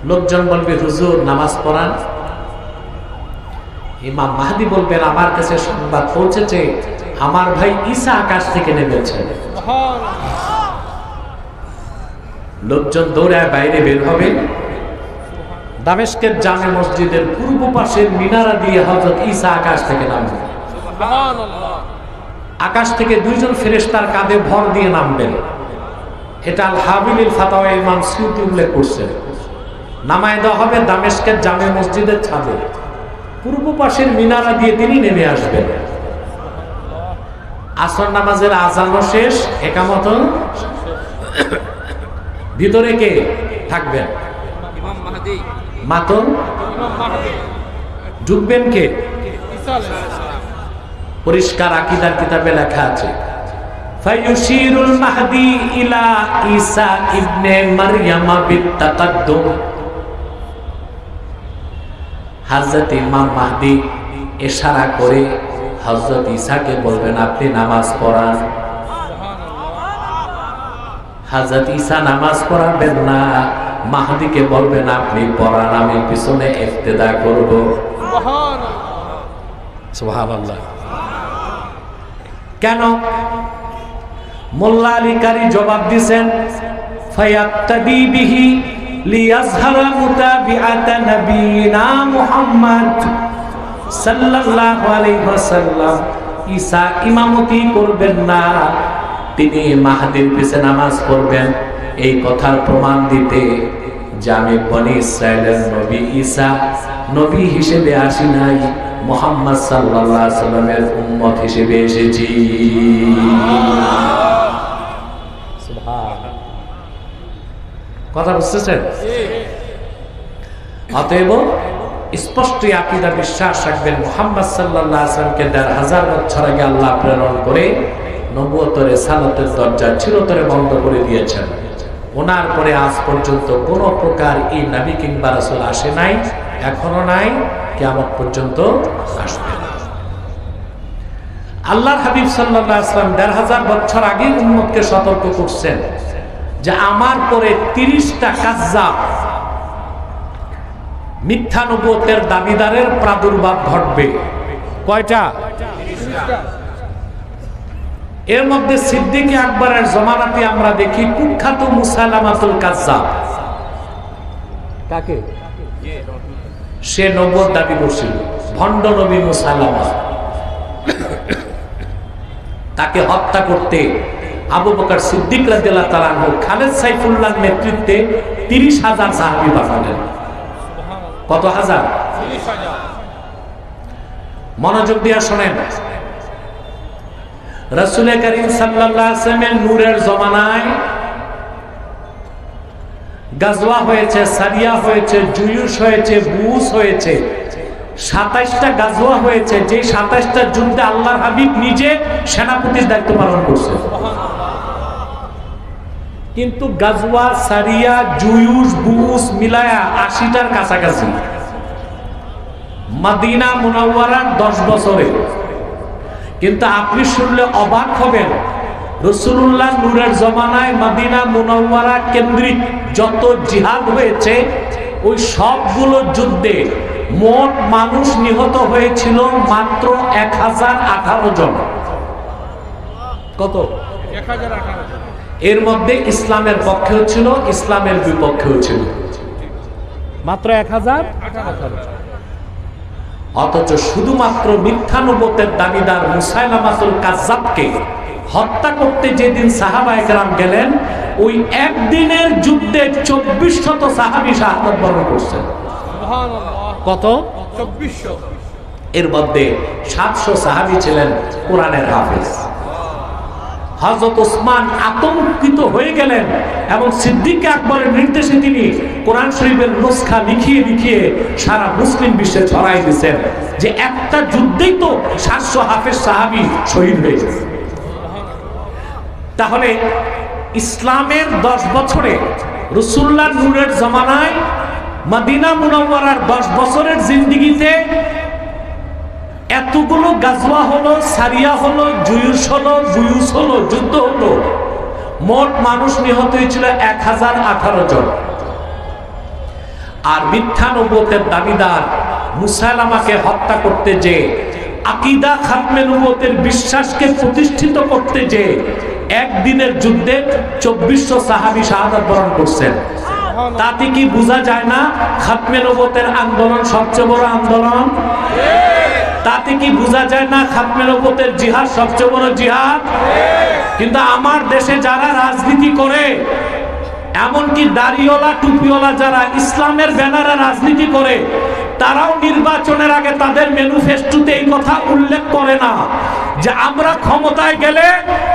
লোকজন বলবে হুজুর নামাজ পড়ান। ইমাম মাহদি বলবেন আমার কাছে সংবাদ পৌঁছেছে আমার ভাই ঈসা আকাশ থেকে নেমেছেন। লোকজন দৌড়ায় বাইরে বের হবে। দামেস্কের জামে মসজিদের পূর্ব পাশের মিনারা দিয়ে হযরত ঈসা আকাশ থেকে নামবেন। আকাশ থেকে দুইজন ফেরেশতার কাঁধে ভর দিয়ে নামবেন। এটা আল হাবিলিল ফাতাওয়া ইমাম সুয়ুতী উল্লেখ করছেন। নামায় দেওয়া হবে দামেস্কের জামে মসজিদের ছাদে, পূর্ব পাশের মিনারা দিয়ে তিনি নেমে আসবেন। আসর নামাজের আজানও শেষ, একামত ভিতরে কে থাকবেন? ইমাম মাহদি, মাতন ইমাম মাহদি ঢুকবেন কে? ঈসা আলাইহিস সালাম। পরিষ্কার আকীদার কিতাবে লেখা আছে, ফায়ুশিরুল মাহদি ইলা ঈসা ইবনে মারইয়াম বিত্তাকাদ্দুম। হযরত ইমাম মাহদি ইশারা করে হযরত ঈসাকে বলবেন আপনি নামাজ পড়ান। হযরত ঈসা নামাজ পড়াবেন না, মাহদিকে বলবেন আপনি পড়ান, আমি পিছনে ইক্তেদা করব। সুবহানাল্লাহ, সুবহানাল্লাহ। কেন? মোল্লা আলী কারি জবাব দিয়েছেন, ফায়াক্তাদি বিহি লিয়াজহারা মুতাবিআতা নবিয়িনা মুহাম্মদ সাল্লাল্লাহু আলাইহি ওয়াসাল্লাম। ঈসা ইমামতি করবেন না, তিনি মাহদির পিছে নামাজ পড়বেন। এই কথার প্রমাণ দিতে যে আমি বনি ইসরায়েলের নবী ঈসা নবী হিসেবে আসি নাই, মুহাম্মদ সাল্লাল্লাহু আলাইহি ওয়াসাল্লামের উম্মত হিসেবে এসেছি। সুবহানাল্লাহ। কথা বুঝতেছেন? অতএব স্পষ্ট আকীদা বিশ্বাস রাখবেন, মুহাম্মদ সাল্লাল্লাহু আলাইহি ওয়াসাল্লামকে ১৫০০ বছর আগে আল্লাহ প্রেরণ করে নবুয়তের রিসালাতের দরজা চিরতরে বন্ধ করে দিয়েছেন। ওনার পরে আজ পর্যন্ত কোন প্রকার এই নবী কিংবা রাসূল আসে নাই, এখনো নাই, কিয়ামত পর্যন্ত আসবে না। আল্লাহর হাবিব সাল্লাল্লাহু আলাইহি ওয়াসাল্লাম ১৫০০ বছর আগে উম্মতকে সতর্ক করছেন যে আমার পরে ৩০টা কাজ্জাব মিথ্যা নবুয়তের দাবিদারের প্রাদুর্ভাব ঘটবে। কয়টা? এর মধ্যে সিদ্দিক আকবরের জমানাতে আমরা দেখি কুখ্যাত মুসাইলামাতুল কাজ্জাব। কাকে? সে নবুয়ত দাবি করছিল, ভণ্ড নবী মুসাইলামা। তাকে হত্যা করতে আবু বকর সিদ্দিক রাদিয়াল্লাহু তাআলা আনহু খালেদ সাইফুল্লাহর নেতৃত্বে ৩০,০০০ সাহাবী পাঠালেন। কত হাজার? ৩০,০০০। মনোযোগ দিয়ে শোনেন, রাসূল করিম সাল্লাল্লাহু আলাইহি ওয়াসাল্লামের নূরের জমানায় গাজওয়া হয়েছে, সারিয়া হয়েছে, জুয়ুশ হয়েছে, বুস হয়েছে, ২৭টা গাজওয়া হয়েছে। যে ২৭টা যুদ্ধে আল্লাহর হাবিব নিজে সেনাপতির দায়িত্ব পালন করছে। কিন্তু গাজওয়া, সারিয়া, জুয়ুশ, বুস মিলায়া ৮০টার কাছাকাছি। মদিনা মুনাওয়ারার ১০ বছরে। কিন্তু আপনি শুনলে অবাক হবেন, রাসূলুল্লাহ নূরের জমানায় মদিনা মুনাওয়ারা কেন্দ্রিক যত জিহাদ হয়েছে, ওই সবগুলো যুদ্ধে মোট মানুষ নিহত হয়েছিল মাত্র ১০১৮ জন। কত? ১০১৮। এর মধ্যে ইসলামের পক্ষেও ছিল, ইসলামের বিপক্ষেও ছিল, মাত্র ১০১৮। অথচ শুধুমাত্র মিথ্যা নবুয়তের দাবিদার মুসাইলামাতুল কাজ্জাবকে হত্যা করতে যেদিন সাহাবায়ে কেরাম গেলেন, ওই একদিনের যুদ্ধে ২৪০০ সাহাবী শাহাদাত বরণ করছেন। সুবহানাল্লাহ। কত? ২৪০০। এর মধ্যে ৭০০ সাহাবী ছিলেন কোরআনের হাফেজ। হযরত ওসমান আতঙ্কিত হয়ে গেলেন এবং সিদ্দিক আকবরের নির্দেশে তিনি কোরআন শরীফের নুসখা লিখিয়ে লিখিয়ে সারা মুসলিম বিশ্বে ছড়াই দিয়েছেন যে একটা যুদ্ধেই তো ৭০০ হাফেজ সাহাবী শহীদ হয়ে গেছে। তাহলে ইসলামের ১০ বছরে, রাসূলুল্লাহর নূরের জামানায়, মদিনা মুনাওয়ারার ১০ বছরের জিন্দেগিতে এতগুলো গাজওয়া হলো, সারিয়া হলো, জুয়ুশ হলো, বুয়ুস হলো, যুদ্ধ হলো, মোট মানুষ নিহত হয়েছিল ১০১৮ জন। আর মিথ্যা নবুয়তের দাবিদার মুসাইলামাকে হত্যা করতে যে, আকীদা খাতমে নবুয়তের বিশ্বাসকে প্রতিষ্ঠিত করতে যে একদিনের যুদ্ধে ২৪০০ সাহাবী শাহাদাত বরণ করছেন। তাতে কি বোঝা যায় না খাতমে নবুয়তের আন্দোলন সবচেয়ে বড় আন্দোলন? তাতে কি বোঝা যায় না খাতমে নবুয়তের জিহাদ সবচেয়ে বড় জিহাদ? কিন্তু আমার দেশে যারা রাজনীতি করে, এমনকি দাড়িওয়ালা টুপিওয়ালা যারা ইসলামের ব্যানারে রাজনীতি করে, তারাও নির্বাচনের আগে তাদের ম্যানিফেস্টোতে এই কথা উল্লেখ করে না যে আমরা ক্ষমতায় গেলে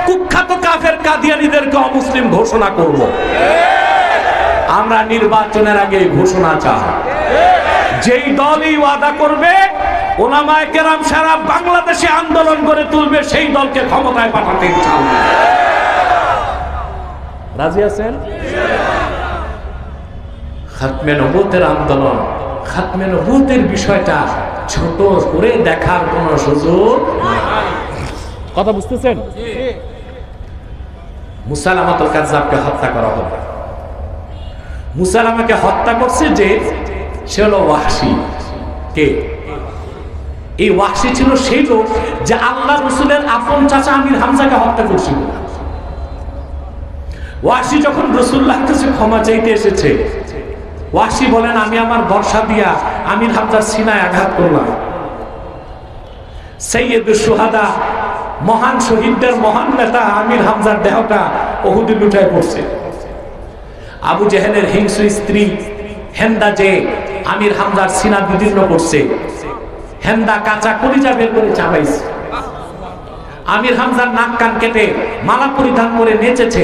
কুখ্যাত কাফের কাদিয়ানীদেরকে অমুসলিম ঘোষণা করব। আমরা নির্বাচনের আগে ঘোষণা চাই, যেই দলই ওয়াদা করবে ওলামায়ে কেরাম সারা বাংলাদেশে আন্দোলন করে তুলবে, সেই দলকে ক্ষমতায় পাঠাতে চাই। রাজি আছেন? খাতমে নবুয়তের আন্দোলন, খাতমে নবুয়তের বিষয়টা ছোট করে দেখার কোন সুযোগ নাই। কথা বুঝতেছেন? মুসাইলামাতুল কাযযাবকে হত্যা করা হবে। মুসাইলামাকে হত্যা করছে যে সে হলো ওয়াহশী। কে? এই ওয়াহশী ছিল সেই লোক যে আল্লাহ রাসূলের আপন চাচা আমির হামজাকে হত্যা করছিল। ওয়াহশী যখন রাসূলুল্লাহর কাছে ক্ষমা চাইতে এসেছে, ওয়াহশী বলেন, আমি আমার বর্শা দিয়া আমির হামজার সিনায় আঘাত করলাম। সাইয়্যিদুশ শুহাদা, মহান শহীদদের মহান নেতা আমির হামজার দেহটা উহুদে লুটায় পড়ছে। আবু জেহেলের হিংস্র স্ত্রী হেন্দা যে আমির হামজার সিনা বিদীর্ণ করছে, হেন্দা কাঁচা কলিজা বের করে চাবাইছে। আমির হামজার নাক কান কেটে মালা পরিধান করে নেচেছে।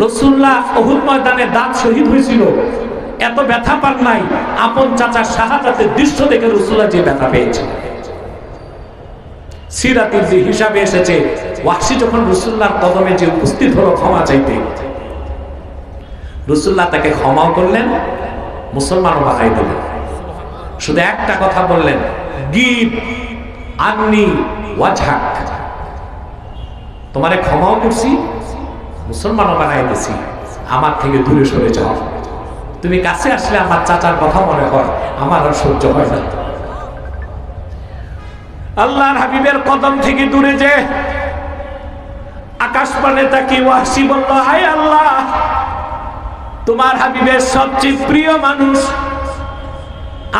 রাসূলুল্লাহ উহুদ ময়দানে দাঁত শহীদ হয়েছিল, এত ব্যথা পান নাই। আপন চাচা শাহাদাতের দৃশ্য দেখে রাসূলুল্লাহ যে ব্যথা পেয়েছে। সিরাতের যে হিসাবে এসেছে, ওয়াহশী যখন রাসূলুল্লাহর কদমে যে উপস্থিত হলো ক্ষমা চাইতে, রাসূলুল্লাহ তাকে ক্ষমাও করলেন, মুসলমানও বানাই দিলেন। শুধু একটা কথা বললেন, গিব আন্নি ওয়াজহাক, তোমারে ক্ষমাও করছি, মুসলমানও বানাই দিছি, আমার থেকে দূরে সরে যাও। তুমি কাছে আসলে আমার চাচার কথা মনে হয়, আমার আর সহ্য হয় না। আল্লাহর হাবিবের কদম থেকে দূরে যে আকাশ পানে তাকিয়ে ওয়াহশী বলল, হায় আল্লাহ, তোমার হাবিবের সবচেয়ে প্রিয় মানুষ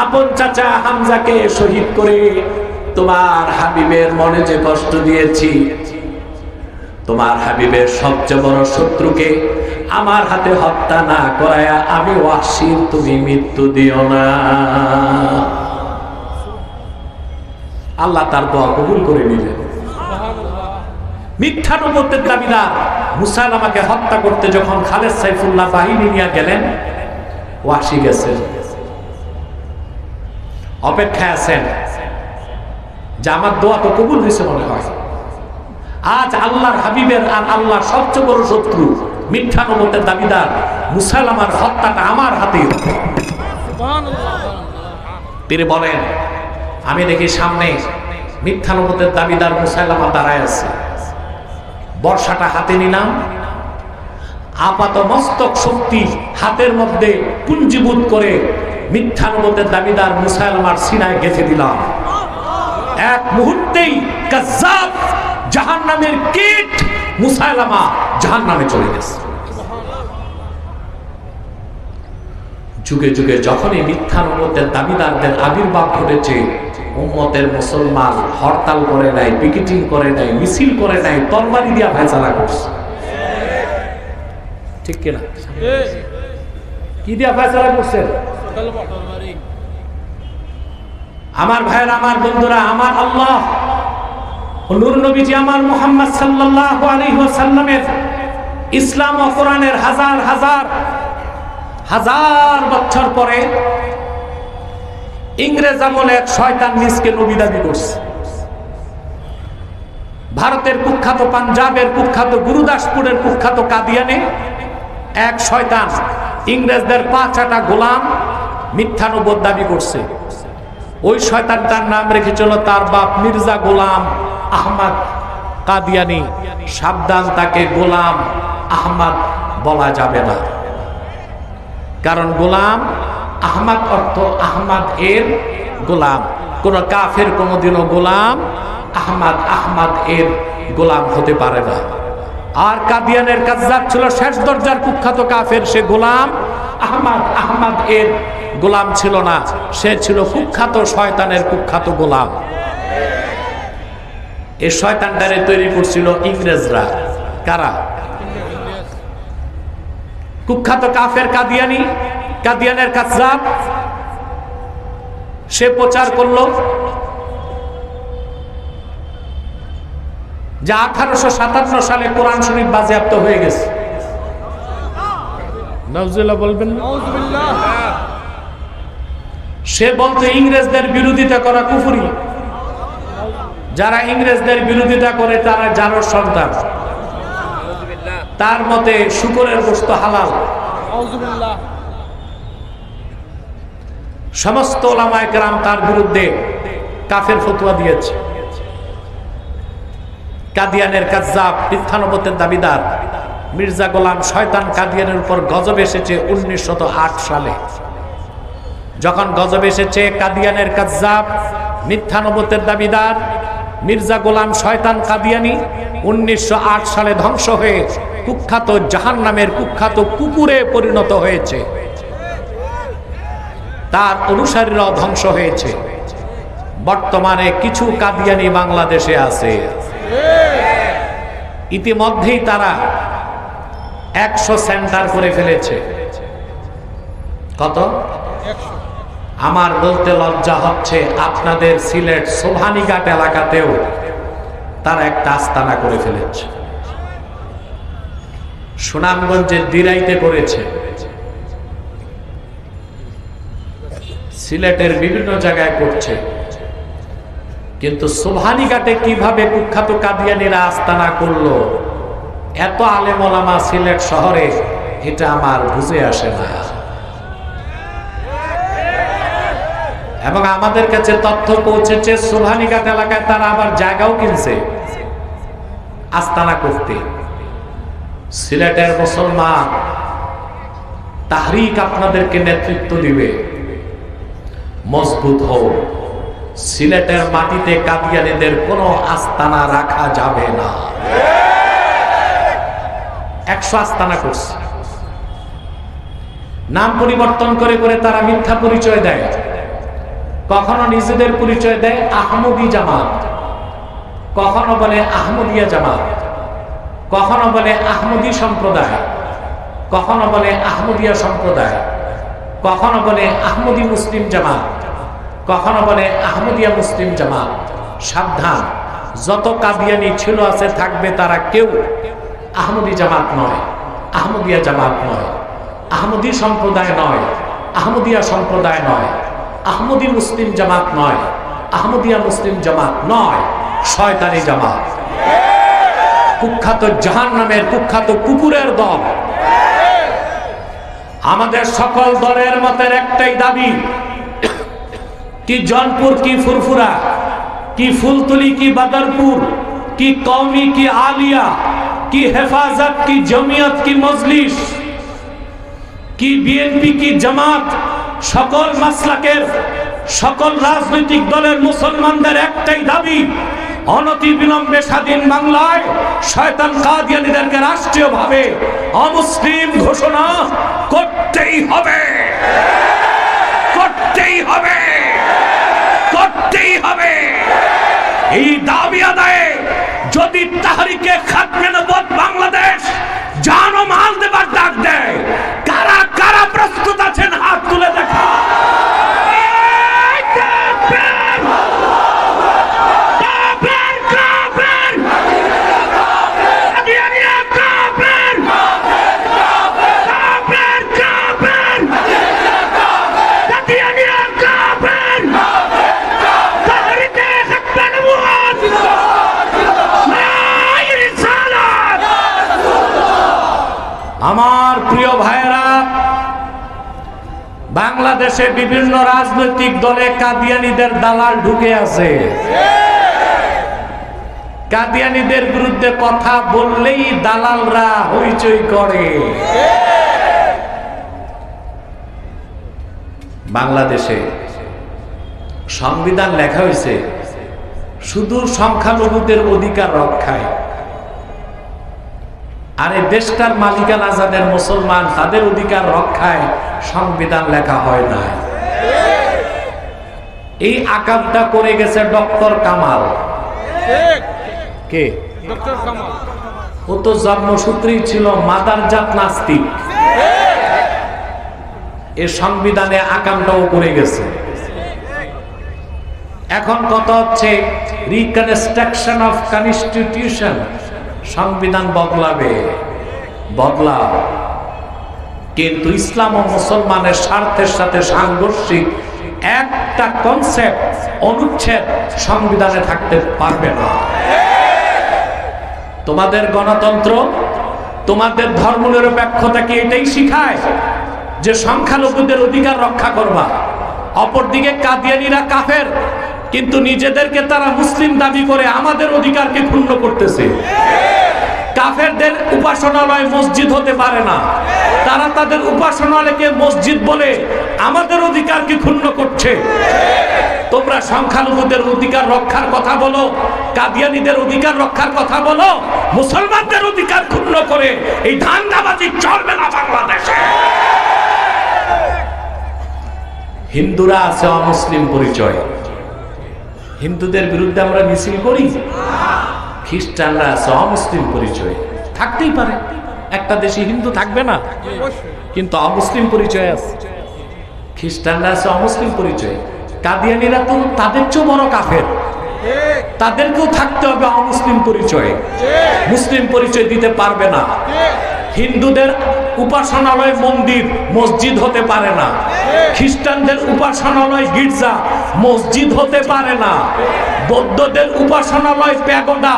আপন চাচা হামজাকে শহীদ করে তোমার হাবিবের মনে যে কষ্ট দিয়েছি, তোমার হাবিবের সবচেয়ে বড় শত্রুকে আমার হাতে হত্যা না করায়া আমি ওয়াহশীর তুমি মৃত্যু দিও না। আল্লাহ তার দোয়া কবুল করে নিলেন। মিথ্যা নবুয়তের দাবিদার মুসাইলামাকে হত্যা করতে যখন খালেদ সাইফুল্লাহ বাহিনী নিয়ে গেলেন, ওয়াহশী গেছেন, অপেক্ষায় আছেন যে আমার দোয়া তো কবুল হয়েছে মনে হয়। আজ আল্লাহর হাবিবের আর আল্লাহর সবচেয়ে বড় শত্রু মিথ্যা নবুয়তের দাবিদার মুসাইলামার হত্যাটা আমার হাতেই হবে। তিনি বলেন, আমি দেখি সামনে মিথ্যা নবুয়তের দাবিদার মুসাইলামা দাঁড়ায় আছে, বর্ষাটা হাতে নিলাম, আপাত মস্তক শক্তি হাতের মধ্যে পুঞ্জীভূত করে মিথ্যা নবুয়তের দাবিদার মুসাইলামার সিনায় গেঁথে দিলাম। এক মুহূর্তেই কাযযাব জাহান্নামের কীট মুসাইলামা জাহান্নামে চলে গেছে। যুগে যুগে যখনই মিথ্যা নবুয়তের দাবিদারদের আবির্ভাব ঘটেছে, উম্মতের মুসলমান হরতাল করে নাই, পিকেটিং করে নাই, মিছিল করে নাই, তরবারি দিয়া ফয়সালা করছে। ঠিক কিনা? কি দিয়া ফয়সালা করছেন? আমার ভাইয়েরা, আমার বন্ধুরা, আমার আল্লাহ নূর নবীজি আমার মুহাম্মদ সাল্লাল্লাহু আলাইহি ওয়াসাল্লামের ইসলাম ও কোরআনের হাজার হাজার হাজার বছর পরে ইংরেজ আমলে এক শয়তান নিজকে নবী দাবি করছে। ভারতের কুখ্যাত, পাঞ্জাবের কুখ্যাত, গুরুদাসপুরের কুখ্যাত কাদিয়ানে এক শয়তান ইংরেজদের 5 গোলাম মিথ্যা নবুয়ত দাবি করছে। ওই শয়তানটার নাম রেখেছিল তার বাপ মির্জা গোলাম আহমদ কাদিয়ানি। সাবধান, তাকে গোলাম আহমদ বলা যাবে না, কারণ গোলাম আহমদ অর্থ আহমদ এর গোলাম। কোন কাফের কোনদিনও গোলাম আহমদ এর গোলাম হতে পারে না। আর কাদিয়ানের কাযযাব ছিল শেষ দরজার কুখ্যাত কাফের, সে গোলাম আহমদ এর গোলাম ছিল না, সে ছিল কুখ্যাত শয়তানের কুখ্যাত গোলাম। এই শয়তানটারে তৈরি করছিল ইংরেজরা। কারা? কুখ্যাত কাফের কাদিয়ানি, কাদিয়ানের কাযযাব। সে প্রচার করলো যে 1857 সালে কোরআন শরীফ বাজেয়াপ্ত হয়ে গেছে। নাউজুবিল্লাহ বলবেন না? নাউজুবিল্লাহ। সে বলতে ইংরেজদের বিরোধিতা করা কুফরি। যারা ইংরেজদের বিরোধিতা করে তারা জানোর সন্তান। তার মতে শুকরের গোশত হালাল। নাউজুবিল্লাহ। সমস্ত ওলামায়ে কেরাম তার বিরুদ্ধে কাফের ফতোয়া দিয়েছে। কাদিয়ানের কাজ্জাব, মিথ্যানবুয়তের দাবিদার মির্জা গোলাম শয়তান কাদিয়ানের উপর গজব এসেছে 1908 সালে। যখন গজব এসেছে, কাদিয়ানের কাজ্জাব, মিথ্যানবুয়তের দাবিদার মির্জা গোলাম শয়তান কাদিয়ানি 1908 সালে ধ্বংস হয়ে কুখ্যাত জাহান্নামের কুখ্যাত কুকুরে পরিণত হয়েছে। তার অনুসারীরাও ধ্বংস হয়েছে। বর্তমানে কিছু কাদিয়ানি বাংলাদেশে আছে। ইতিমধ্যেই তারা 100 সেন্টার করে ফেলেছে। কত? আমার বলতে লজ্জা হচ্ছে, আপনাদের সিলেট সোভানীঘাট এলাকাতেও তারা একটা আস্তানা করে ফেলেছে। সুনামগঞ্জের দিরাইতে করেছে, সিলেটের বিভিন্ন জায়গায় করছে। কিন্তু সোভানীঘাটে কিভাবে কুখ্যাত কাদিয়ানিরা আস্তানা করলো, এত আলেম ওলামা সিলেট শহরে, এটা আমার বুঝে আসে না। এবং আমাদের কাছে তথ্য পৌঁছেছে সোভানীঘাট এলাকায় তারা আবার জায়গাও কিনছে আস্তানা করতে। সিলেটের মুসলমান তাহরিক আপনাদেরকে নেতৃত্ব দিবে। মজবুত হোক। সিলেটের মাটিতে কাদিয়ানীদের কোনো আস্তানা রাখা যাবে না। 100 আস্তানা করছে। নাম পরিবর্তন করে করে তারা মিথ্যা পরিচয় দেয়। কখনো নিজেদের পরিচয় দেয় আহমদী জামাত, কখনো বলে আহমদিয়া জামাত, কখনো বলে আহমদী সম্প্রদায়, কখনো বলে আহমদিয়া সম্প্রদায়, কখনো বলে আহমদী মুসলিম জামাত, কখনো বলে আহমদিয়া মুসলিম জামাত। সাবধান, যত কাদিয়ানি ছিল আছে থাকবে, তারা কেউ আহমদী জামাত নয়, আহমদিয়া জামাত নয়, আহমদী সম্প্রদায় নয়, আহমদিয়া সম্প্রদায় নয়, আহমদী মুসলিম জামাত নয়, আহমদিয়া মুসলিম জামাত নয়, শয়তানি জামাত, কুখ্যাত জাহান্নামের কুখ্যাত কুকুরের দল। আমাদের সকল দলের মতের একটাই দাবি, কি জনপুর, কি ফুরফুরা, কি ফুলতলি, কি বাদরপুর, কি কওমি, কি আলিয়া, কি হেফাজত, কি জমিয়ত, কি মজলিস, কি বিএনপি, কি জামাত, সকল মাসলাকের সকল রাজনৈতিক দলের মুসলমানদের একটাই দাবি, অনতি বিলম্বে স্বাধীন বাংলায় শয়তান কাদিয়ানীদেরকে রাষ্ট্রীয়ভাবে অমুসলিম ঘোষণা করতেই হবে, করতেই হবে, করতেই হবে। এই দাবি আদায়ে যদি তাহরিকে খাতমে নবুয়ত বাংলাদেশ জান ও মাল দেবার ডাক দেয়, কারা কারা প্রস্তুত আছেন হাত তুলে দেখা। আমার প্রিয় ভাইয়েরা, বাংলাদেশে বিভিন্ন রাজনৈতিক দলে কাদিয়ানীদের দালাল ঢুকে আছে। কাদিয়ানীদের বিরুদ্ধে কথা বললেই দালালরা হইচই করে। বাংলাদেশে সংবিধান লেখা হয়েছে শুধু সংখ্যালঘুদের অধিকার রক্ষায়, আর এই দেশটার মালিকানা যাদের মুসলমান তাদের অধিকার রক্ষায় সংবিধান লেখা হয় না। এই আকামটা করে গেছে ডক্টর কামাল। কে? ডক্টর কামাল। ও তো জন্মসূত্রেই ছিল মাদারজাত নাস্তিক। এ সংবিধানে আকামটাও করে গেছে। এখন কত হচ্ছে রিকনস্ট্রাকশন অফ কনস্টিটিউশন, সংবিধান বদলাও, কিন্তু ইসলাম ও মুসলমানের স্বার্থের সাথে সাংঘর্ষিক একটা কনসেপ্ট, অনুচ্ছেদ সংবিধানে থাকতে পারবে না। তোমাদের গণতন্ত্র, তোমাদের ধর্মনিরপেক্ষতা কি এটাই শিখায় যে সংখ্যালঘুদের অধিকার রক্ষা করবা? অপরদিকে কাদিয়ানীরা কাফের, কিন্তু নিজেদেরকে তারা মুসলিম দাবি করে আমাদের অধিকারকে ক্ষুণ্ণ করতেছে। কাফেরদের উপাসনালয় মসজিদ হতে পারে না, তারা তাদের উপাসনালয়কে মসজিদ বলে আমাদের অধিকারকে ক্ষুণ্ণ করছে। তোমরা সংখ্যালঘুদের অধিকার রক্ষার কথা বলো, কাদিয়ানীদের অধিকার রক্ষার কথা বলো, মুসলমানদের অধিকার ক্ষুণ্ণ করে এই ধান্দাবাজি চলবে না বাংলাদেশে। হিন্দুরা আছে অমুসলিম পরিচয়, হিন্দুদের বিরুদ্ধে আমরা মিছিল করি। খ্রিস্টানরা আছে অমুসলিম পরিচয়, থাকতেই পারে, একটা দেশে হিন্দু থাকবে না, কিন্তু অমুসলিম পরিচয় আছে। খ্রিস্টানরা আছে অমুসলিম পরিচয়, কাদিয়ানীরা তো তাদের চেয়ে বড় কাফের, তাদেরকেও থাকতে হবে অমুসলিম পরিচয়, মুসলিম পরিচয় দিতে পারবে না। হিন্দুদের উপাসনালয় মন্দির মসজিদ হতে পারে না, খ্রিস্টানদের উপাসনালয় গির্জা মসজিদ হতে পারে না, বৌদ্ধদের উপাসনালয় প্যাগোডা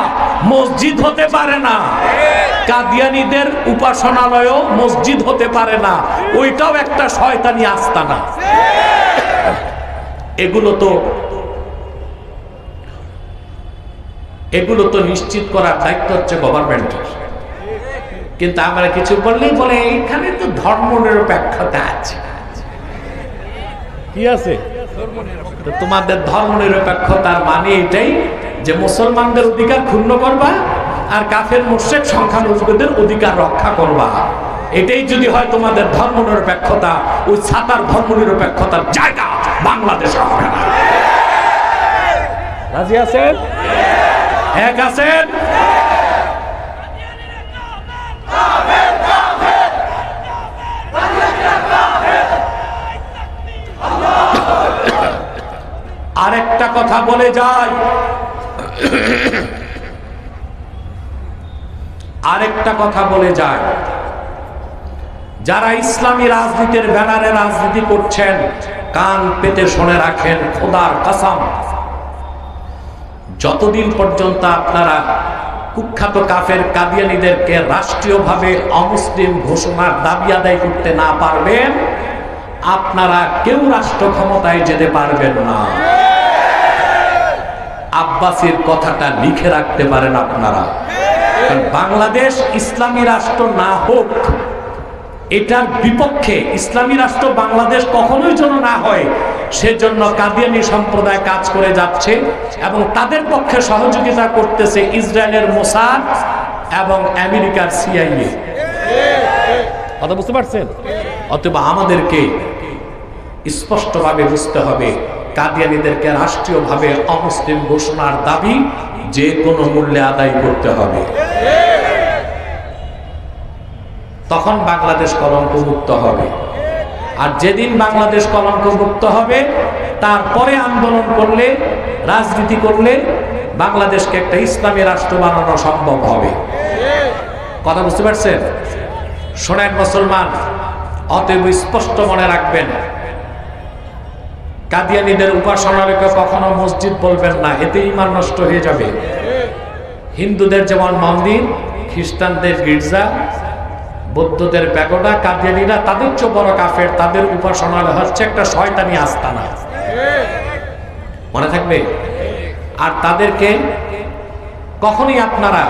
মসজিদ হতে পারে না, কাদিয়ানীদের উপাসনালয়ও মসজিদ হতে পারে না, ওইটাও একটা শয়তানি আস্তানা। এগুলো তো নিশ্চিত করার দায়িত্ব হচ্ছে গভর্নমেন্টের। কিন্তু আমরা কিছু বললেই বলে এখানে তো ধর্মনিরপেক্ষতা আছে। কি আছে? তোমাদের ধর্মনিরপেক্ষতার মানে এটাই যে মুসলমানদের অধিকার ক্ষুণ্ণ করবা আর কাফের মুশরিক সংখ্যালঘুদের অধিকার রক্ষা করবা। এটাই যদি হয় তোমাদের ধর্মনিরপেক্ষতা, ওই ছাতার ধর্মনিরপেক্ষতার জায়গা বাংলাদেশে হবে না। রাজি আছেন? এক আছেন? আরেকটা কথা বলে যায়, যারা ইসলামী রাজনীতির ব্যানারে রাজনীতি করছেন কান পেতে শুনে রাখেন, খোদার কসম, যতদিন পর্যন্ত আপনারা কুখ্যাত কাফের কাদিয়ানীদেরকে রাষ্ট্রীয়ভাবে অমুসলিম ঘোষণার দাবি আদায় করতে না পারবেন, আপনারা কেউ রাষ্ট্র ক্ষমতায় যেতে পারবেন না। আব্বাসীর কথাটা লিখে রাখতে পারেন আপনারা। বাংলাদেশ ইসলামী রাষ্ট্র না হোক, এটার বিপক্ষে ইসলামী রাষ্ট্র বাংলাদেশ কখনোই যেন না হয়, সেজন্য কাদিয়ানী সম্প্রদায় কাজ করে যাচ্ছে এবং তাদের পক্ষে সহযোগিতা করতেছে ইসরায়েলের মোসাদ এবং আমেরিকার সিআইএ। কথা বুঝতে পারছেন? অতএব আমাদেরকে স্পষ্টভাবে বুঝতে হবে, কাদিয়ানীদেরকে রাষ্ট্রীয়ভাবে অমুসলিম ঘোষণার দাবি যে কোনো মূল্যে আদায় করতে হবে। তখন বাংলাদেশ কলঙ্কমুক্ত হবে। আর যেদিন বাংলাদেশ কলঙ্কমুক্ত হবে, তারপরে আন্দোলন করলে, রাজনীতি করলে বাংলাদেশকে একটা ইসলামী রাষ্ট্র বানানো সম্ভব হবে। কথা বুঝতে পারছেন? শোনেন মুসলমান, অতএব স্পষ্ট মনে রাখবেন, কাদিয়ানীদের উপাসনালয়কে কখনো মসজিদ বলবেন না, এতে ঈমান নষ্ট হয়ে যাবে। হিন্দুদের যেমন মন্দির, খ্রিস্টানদের গির্জা, বৌদ্ধদের প্যাগোডা, কাদিয়ানীরা তাদের চেয়ে বড় কাফের, তাদের উপাসনালয় হচ্ছে একটা শয়তানি আস্তানা। মনে থাকবে? আর তাদেরকে কখনোই আপনারা,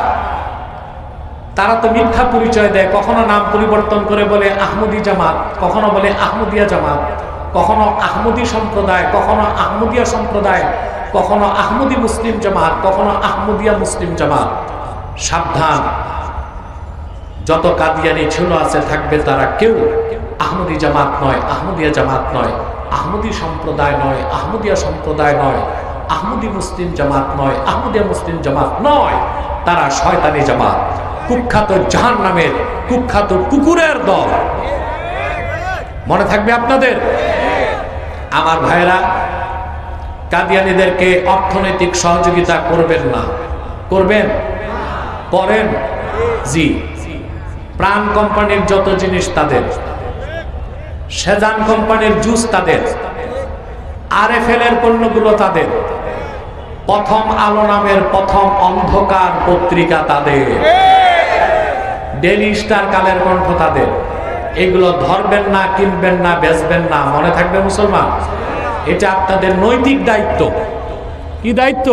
তারা তো মিথ্যা পরিচয় দেয়, কখনো নাম পরিবর্তন করে বলে আহমদি জামাত, কখনো বলে আহমদিয়া জামাত, কখনো আহমদি সম্প্রদায়, কখনো আহমদিয়া সম্প্রদায়, কখনো আহমদি মুসলিম জামাত, কখনো আহমদিয়া মুসলিম জামাত। সাবধান, যত কাদিয়ানি ছিল আছে থাকবে, তারা কেউ আহমদি জামাত নয়, আহমদিয়া জামাত নয়, আহমদি সম্প্রদায় নয়, আহমদিয়া সম্প্রদায় নয়, আহমদি মুসলিম জামাত নয়, আহমদিয়া মুসলিম জামাত নয়, তারা শয়তানি জামাত, কুখ্যাত জাহান্নামের কুখ্যাত কুকুরের দল। মনে থাকবে আপনাদের? আমার ভাইরা, কাদিয়ানীদেরকে অর্থনৈতিক সহযোগিতা করবেন না? করবেন? করেন? জি। প্রাণ কোম্পানির যত জিনিস তাদের, সেজান কোম্পানির জুস তাদের, RFL এর পণ্যগুলো তাদের, প্রথম আলো নামের প্রথম অন্ধকার পত্রিকা তাদের, ডেইলি স্টার কালের কণ্ঠ তাদের। এগুলো ধরবেন না, কিনবেন না, বেচবেন না, মনে থাকবে মুসলমান। এটা আপনাদের নৈতিক দায়িত্ব। কি দায়িত্ব?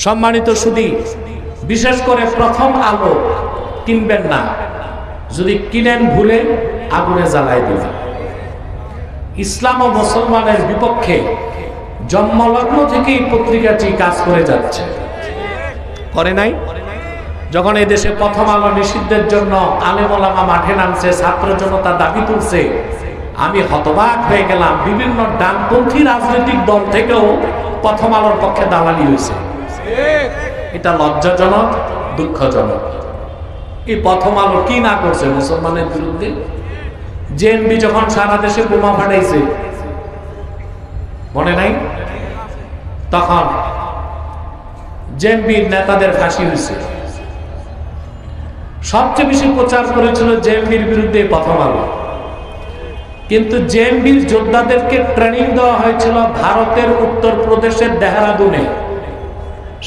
সম্মানিত সুধী, বিশেষ করে প্রথম আলো কিনবেন না। যদি কিনেন ভুলে আগুনে জ্বালাই দিবেন। ইসলাম ও মুসলমানের বিপক্ষে জন্মলগ্ন থেকেই পত্রিকাটি কাজ করে যাচ্ছে, করে নাই? যখন এই দেশে প্রথম আলো নিষিদ্ধের জন্য আলেম ওলামা মাঠে নামছে, ছাত্র জনতা দাবি তুলছে, আমি হতবাক হয়ে গেলাম। বিভিন্ন ডানপন্থী রাজনৈতিক দল থেকেও প্রথম আলোর পক্ষে দালালি হয়েছে। এটা লজ্জাজনক, দুঃখজনক। এই প্রথম আলো কি না করছে মুসলমানের বিরুদ্ধে? জেএনবি যখন সারা দেশে বোমা ফাটাইছে, মনে নাই? তখন জেএনবির নেতাদের ফাঁসি হয়েছে। সবচেয়ে বেশি প্রচার করেছিল জেএনবির বিরুদ্ধে প্রথম আলো। কিন্তু জেএনবির যোদ্ধাদেরকে ট্রেনিং দেওয়া হয়েছিল ভারতের উত্তরপ্রদেশের দেহরাদুনে।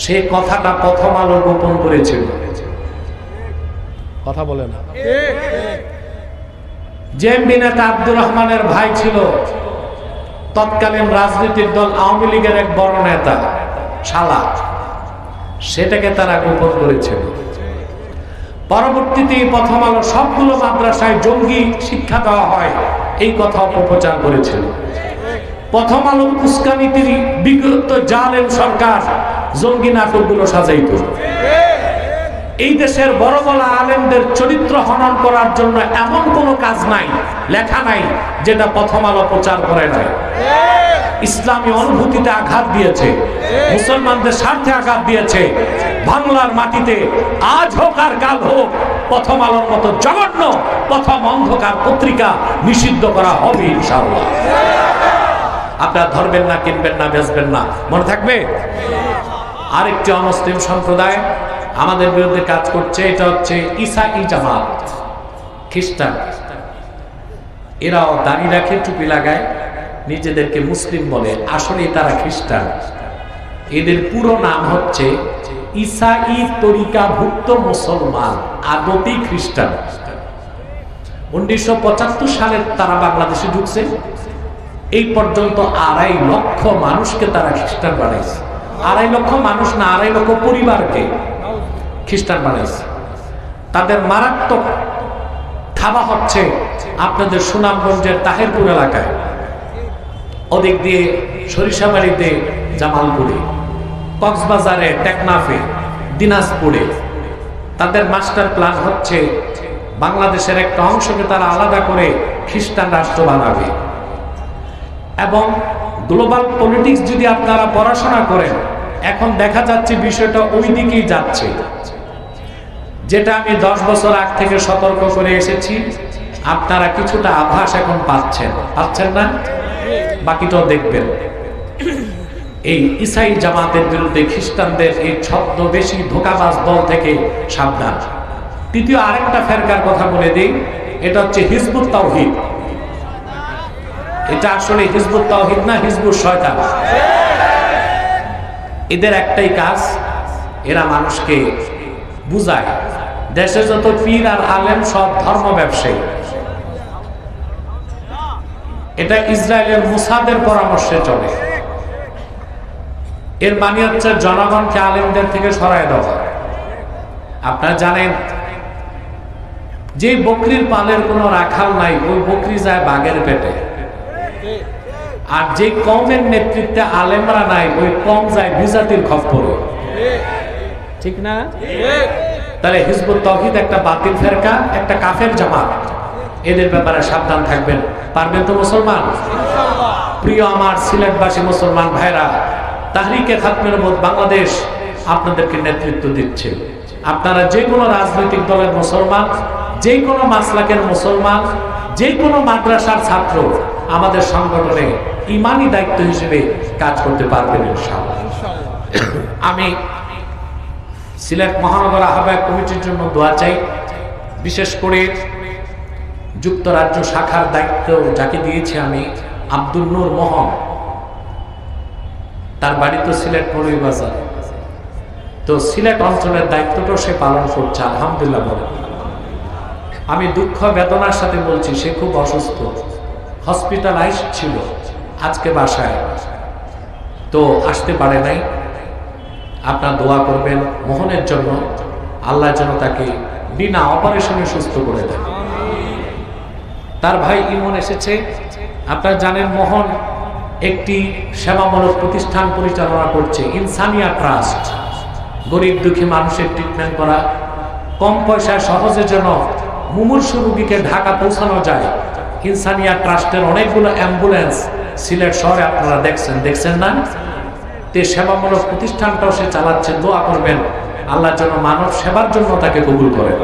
সে কথাটা প্রথম আলো গোপন করেছিল। কথা বলে না। জেএমবি নেতা আব্দুর রহমানের ভাই ছিল তৎকালীন রাজনৈতিক দল আওয়ামী লীগের এক বড় নেতা, শালা। সেটাকে তারা গোপন করেছিল। পরবর্তীতে প্রথম আলো সবগুলো মাদ্রাসায় জঙ্গি শিক্ষা দেওয়া হয় এই কথা অপপ্রচার করেছিল। প্রথম আলো উস্কানিতির বিগত জালেম সরকার জঙ্গি নাটকগুলো সাজাইত। এই দেশের বড় বড় আলেমদের চরিত্র হনন করার জন্য এমন কোনো কাজ নাই, লেখা নাই, যেটা প্রথম আলো প্রচার করে নাই। ইসলামী অনুভূতিতে আঘাত দিয়েছে, মুসলমানদের স্বার্থে আঘাত দিয়েছে। বাংলার মাটিতে আজ হোক আর কাল হোক প্রথম আলোর মতো জঘন্য প্রথম অন্ধকার পত্রিকা নিষিদ্ধ করা হবে ইনশাআল্লাহ। আপনারা ধরবেন না, কিনবেন না, বেচবেন না, মনে থাকবে? আরেকটি অমুসলিম সম্প্রদায় আমাদের বিরুদ্ধে কাজ করছে, এটা হচ্ছে ঈসাই জামাত, খ্রিস্টান। এরাও দাড়ি রাখে, টুপি লাগায়, নিজেদেরকে মুসলিম বলে, আসলে তারা খ্রিস্টান। এদের পুরো নাম হচ্ছে ঈসাই তরিকাভুক্ত মুসলমান, আদতি খ্রিস্টান। 1975 সালে তারা বাংলাদেশে ঢুকছে। এই পর্যন্ত 2.5 লক্ষ মানুষকে তারা খ্রিস্টান বানাইছে। 2.5 লক্ষ মানুষ না, 2.5 লক্ষ পরিবারকে খ্রিস্টান বানাইছে। তাদের মারাত্মক থাবা হচ্ছে আপনাদের সুনামগঞ্জের তাহেরপুর এলাকায়, ওদিক দিয়ে সরিষাবাড়িতে, জামালপুরে, কক্সবাজারে, টেকনাফে, দিনাজপুরে। তাদের মাস্টার প্ল্যান হচ্ছে বাংলাদেশের একটা অংশকে তারা আলাদা করে খ্রিস্টান রাষ্ট্র বানাবে। এবং গ্লোবাল পলিটিক্স যদি আপনারা পড়াশোনা করেন, এখন দেখা যাচ্ছে বিষয়টা ওই দিকেই যাচ্ছে। যেটা আমি 10 বছর আগ থেকে সতর্ক করে এসেছি, আপনারা কিছুটা আভাস এখন পাচ্ছেন না? বাকিটাও দেখবেন। এই ঈসাই জামাতের বিরুদ্ধে খ্রিস্টানদের এই ছদ্মবেশী ধোঁকাবাজ দল থেকে সাবধান। তৃতীয় আরেকটা ফেরকার কথা বলে দিই, এটা হচ্ছে হিজবুত তাওহীদ। এটা আসলে হিজবুত তাওহীদ না, হিজবুত শয়তান। এদের একটাই কাজ, এরা মানুষকে বুঝায় দেশে যত পীর আর আলেম সব ধর্ম ব্যবসায়ী। এটা ইসরায়েলের মুসাদের পরামর্শে চলে। এর মানে হচ্ছে জনগণকে আলেমদের থেকে সরায় দেওয়া। আপনারা জানেন যে বকরির পালের কোনো রাখাল নাই, ওই বকরি যায় বাঘের পেটে। আর যে কওমের নেতৃত্বে আলেমরা নাই, ওই কওম যায় বিজাতির খপ্পরে। ঠিক না? তাহলে হিজবুত তাওহীদ একটা বাতিল ফেরকা, একটা কাফের জামাত। এদের ব্যাপারে সাবধান থাকবেন। পারবেন তো মুসলমান? প্রিয় আমার সিলেটবাসী মুসলমান ভাইরা, তাহরিকে খাতমে নবুয়ত বাংলাদেশ আপনাদেরকে নেতৃত্ব দিচ্ছে। আপনারা যে কোনো রাজনৈতিক দলের মুসলমান, যে কোনো মাসলাকের মুসলমান, যে কোনো মাদ্রাসার ছাত্র, আমাদের সংগঠনে ইমানি দায়িত্ব হিসেবে কাজ করতে পারবেন ইনশাআল্লাহ। আমি সিলেট মহানগর আহ্বায়ক কমিটির জন্য দোয়া চাই। বিশেষ করে যুক্তরাজ্য শাখার দায়িত্ব যাকে দিয়েছি আমি, আব্দুল নূর মোহন, তার বাড়ি তো সিলেট মৌলভীবাজার, তো সিলেট অঞ্চলের দায়িত্বটাও সে পালন করছে আলহামদুলিল্লাহ বলে। আমি দুঃখ বেদনার সাথে বলছি, সে খুব অসুস্থ, হসপিটালাইজড ছিল, আজকে বাসায়, তো আসতে পারে নাই। আপনার দোয়া করবেন মোহনের জন্য, আল্লাহ যেন তাকে বিনা অপারেশনে সুস্থ করে দেন। তার ভাই ইমন এসেছে। আপনারা জানেন মোহন একটি সেবামূলক প্রতিষ্ঠান পরিচালনা করছে, ইনসানিয়া ট্রাস্ট। গরিব দুঃখী মানুষের ট্রিটমেন্ট করা, কম পয়সায় সহজে যেন মুমূর্ষু রোগীকে ঢাকা পৌঁছানো যায়। ইনসানিয়া ট্রাস্টের অনেকগুলো অ্যাম্বুলেন্স সিলেট শহরে আপনারা দেখছেন না? তে সেবামূলক প্রতিষ্ঠানটাও সে চালাচ্ছে। দোয়া করবেন আল্লাহ যেন মানব সেবার জন্য তাকে কবুল করেন।